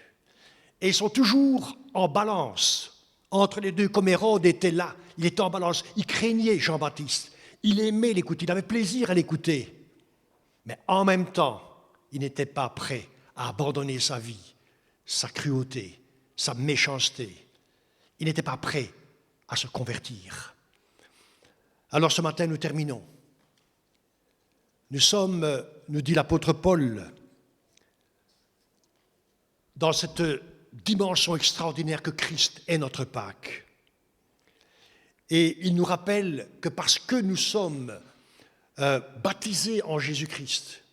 Et ils sont toujours en balance entre les deux, comme Hérode était là. Il était en balance. Il craignait Jean-Baptiste. Il aimait l'écouter. Il avait plaisir à l'écouter. Mais en même temps, il n'était pas prêt à abandonner sa vie, sa cruauté, sa méchanceté. Il n'était pas prêt à se convertir. Alors ce matin, nous terminons. Nous sommes, nous dit l'apôtre Paul, dans cette dimension extraordinaire que Christ est notre Pâque. Et il nous rappelle que parce que nous sommes baptisés en Jésus-Christ,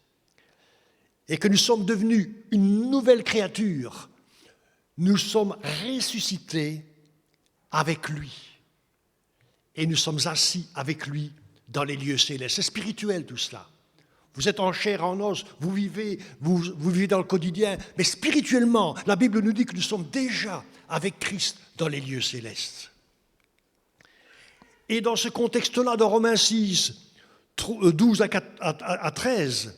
et que nous sommes devenus une nouvelle créature, nous sommes ressuscités avec lui. Et nous sommes assis avec lui dans les lieux célestes. C'est spirituel tout cela. Vous êtes en chair, en os, vous vivez dans le quotidien, mais spirituellement, la Bible nous dit que nous sommes déjà avec Christ dans les lieux célestes. Et dans ce contexte-là, dans Romains 6, 12 à 13,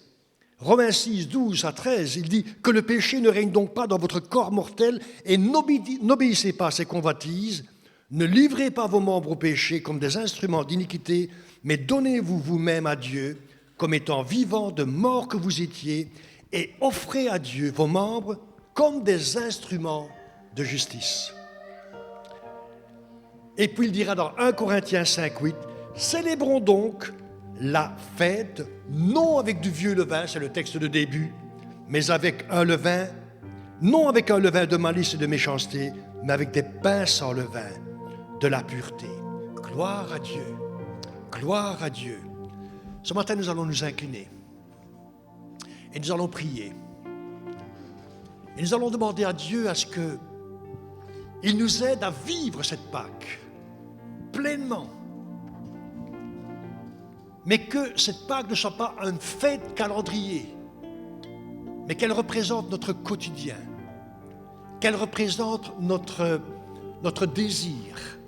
Romains 6, 12 à 13, il dit que le péché ne règne donc pas dans votre corps mortel et n'obéissez pas à ses convoitises, ne livrez pas vos membres au péché comme des instruments d'iniquité, mais donnez-vous vous-même à Dieu comme étant vivants de mort que vous étiez et offrez à Dieu vos membres comme des instruments de justice. Et puis il dira dans 1 Corinthiens 5, 8, célébrons donc la fête, non avec du vieux levain, c'est le texte de début, mais avec un levain, non avec un levain de malice et de méchanceté, mais avec des pains sans levain, de la pureté. Gloire à Dieu, gloire à Dieu. Ce matin, nous allons nous incliner et nous allons prier. Et nous allons demander à Dieu à ce qu'il nous aide à vivre cette Pâque pleinement. Mais que cette Pâque ne soit pas une fête calendrier, mais qu'elle représente notre quotidien, qu'elle représente notre désir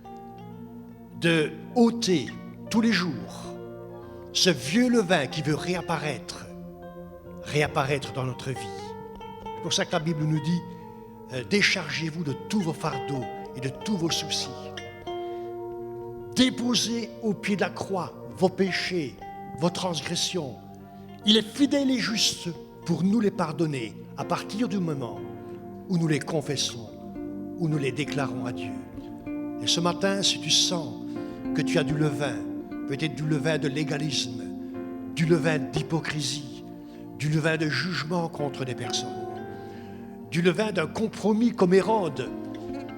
de ôter tous les jours ce vieux levain qui veut réapparaître dans notre vie. C'est pour ça que la Bible nous dit déchargez-vous de tous vos fardeaux et de tous vos soucis. Déposez au pied de la croix vos péchés, vos transgressions. Il est fidèle et juste pour nous les pardonner à partir du moment où nous les confessons, où nous les déclarons à Dieu. Et ce matin, si tu sens que tu as du levain, peut-être du levain de légalisme, du levain d'hypocrisie, du levain de jugement contre des personnes, du levain d'un compromis comme Hérode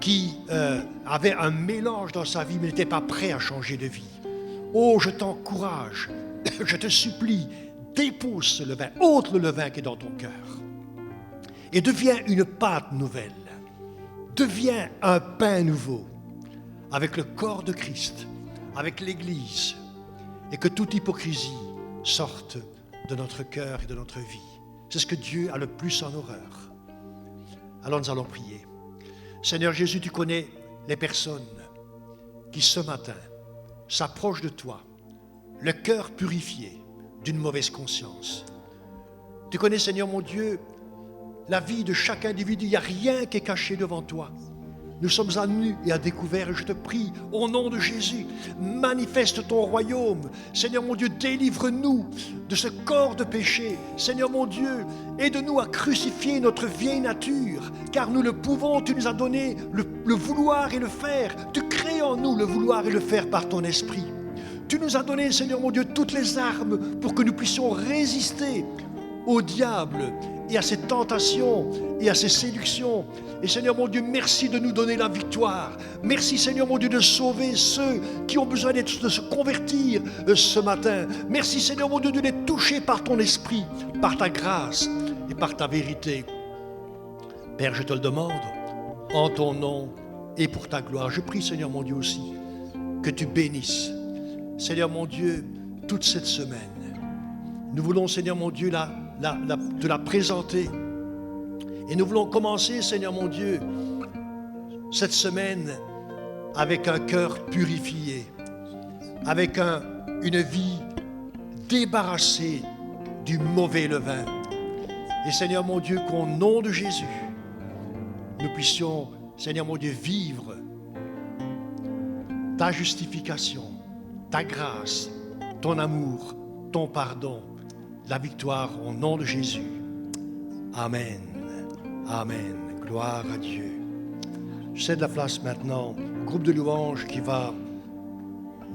qui avait un mélange dans sa vie mais n'était pas prêt à changer de vie. Oh, je t'encourage, je te supplie, dépose ce levain, ôte le levain qui est dans ton cœur et deviens une pâte nouvelle, deviens un pain nouveau avec le corps de Christ, avec l'Église, et que toute hypocrisie sorte de notre cœur et de notre vie. C'est ce que Dieu a le plus en horreur. Alors nous allons prier. Seigneur Jésus, tu connais les personnes qui ce matin s'approchent de toi, le cœur purifié d'une mauvaise conscience. Tu connais, Seigneur mon Dieu, la vie de chaque individu. Il n'y a rien qui est caché devant toi. Nous sommes à nu et à découvert et je te prie, au nom de Jésus, manifeste ton royaume. Seigneur mon Dieu, délivre-nous de ce corps de péché. Seigneur mon Dieu, aide-nous à crucifier notre vieille nature, car nous le pouvons, tu nous as donné le vouloir et le faire. Tu crées en nous le vouloir et le faire par ton esprit. Tu nous as donné, Seigneur mon Dieu, toutes les armes pour que nous puissions résister au diable et à ses tentations et à ses séductions. Et Seigneur mon Dieu, merci de nous donner la victoire. Merci Seigneur mon Dieu de sauver ceux qui ont besoin de se convertir ce matin. Merci Seigneur mon Dieu de les toucher par ton esprit, par ta grâce et par ta vérité. Père, je te le demande, en ton nom et pour ta gloire. Je prie Seigneur mon Dieu aussi que tu bénisses, Seigneur mon Dieu, toute cette semaine. Nous voulons Seigneur mon Dieu te la présenter. Et nous voulons commencer, Seigneur mon Dieu, cette semaine avec un cœur purifié, avec une vie débarrassée du mauvais levain. Et Seigneur mon Dieu, qu'au nom de Jésus, nous puissions, Seigneur mon Dieu, vivre ta justification, ta grâce, ton amour, ton pardon, la victoire au nom de Jésus. Amen. Amen. Gloire à Dieu. Je cède la place maintenant au groupe de louanges qui va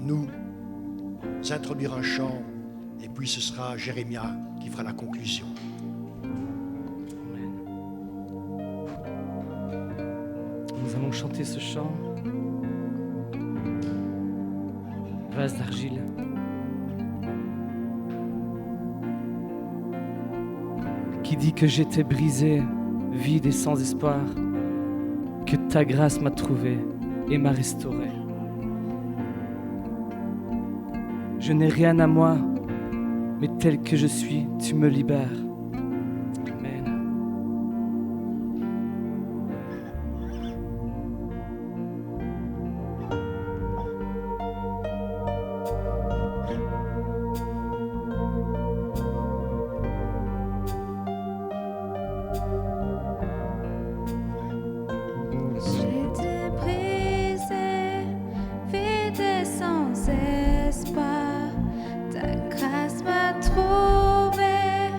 nous introduire un chant et puis ce sera Jérémia qui fera la conclusion. Nous allons chanter ce chant. Vase d'argile. qui dit que j'étais brisé, vide et sans espoir, que ta grâce m'a trouvé et m'a restauré. Je n'ai rien à moi, mais tel que je suis, tu me libères. Amen. J'étais brisée, vide et sans espoir. Ta grâce m'a trouvé,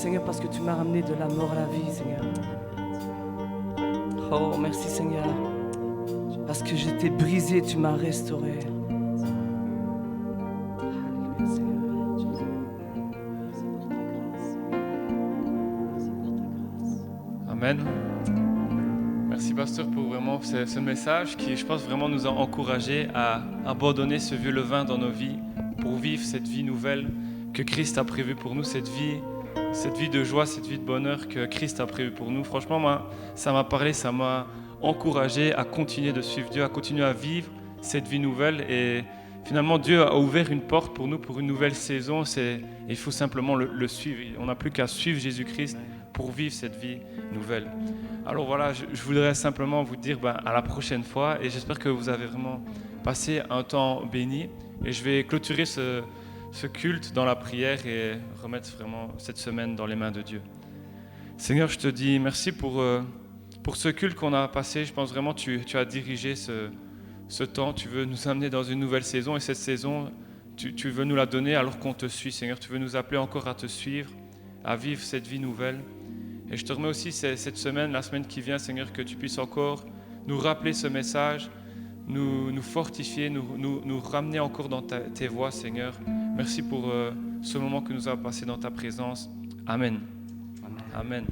Seigneur, parce que tu m'as ramené de la mort à la vie, Seigneur. Oh, merci, Seigneur. Parce que j'étais brisé, tu m'as restauré. Alléluia, Seigneur. Amen. Merci pasteur pour vraiment ce message qui, je pense, vraiment nous a encouragés à abandonner ce vieux levain dans nos vies pour vivre cette vie nouvelle que Christ a prévue pour nous, cette vie de joie, cette vie de bonheur que Christ a prévue pour nous. Franchement, moi, ça m'a parlé, ça m'a encouragé à continuer de suivre Dieu, à continuer à vivre cette vie nouvelle. Et finalement, Dieu a ouvert une porte pour nous, pour une nouvelle saison. Il faut simplement le suivre. On n'a plus qu'à suivre Jésus-Christ pour vivre cette vie nouvelle. Alors voilà, je voudrais simplement vous dire à la prochaine fois, et j'espère que vous avez vraiment passé un temps béni. Et je vais clôturer ce culte dans la prière et remettre vraiment cette semaine dans les mains de Dieu. Seigneur, je te dis merci pour ce culte qu'on a passé. Je pense vraiment que tu as dirigé ce temps. Tu veux nous amener dans une nouvelle saison, et cette saison, tu veux nous la donner alors qu'on te suit, Seigneur. Tu veux nous appeler encore à te suivre, à vivre cette vie nouvelle. Et je te remets aussi cette semaine, la semaine qui vient, Seigneur, que tu puisses encore nous rappeler ce message, nous fortifier, nous ramener encore dans tes voies, Seigneur. Merci pour ce moment que nous avons passé dans ta présence. Amen. Amen.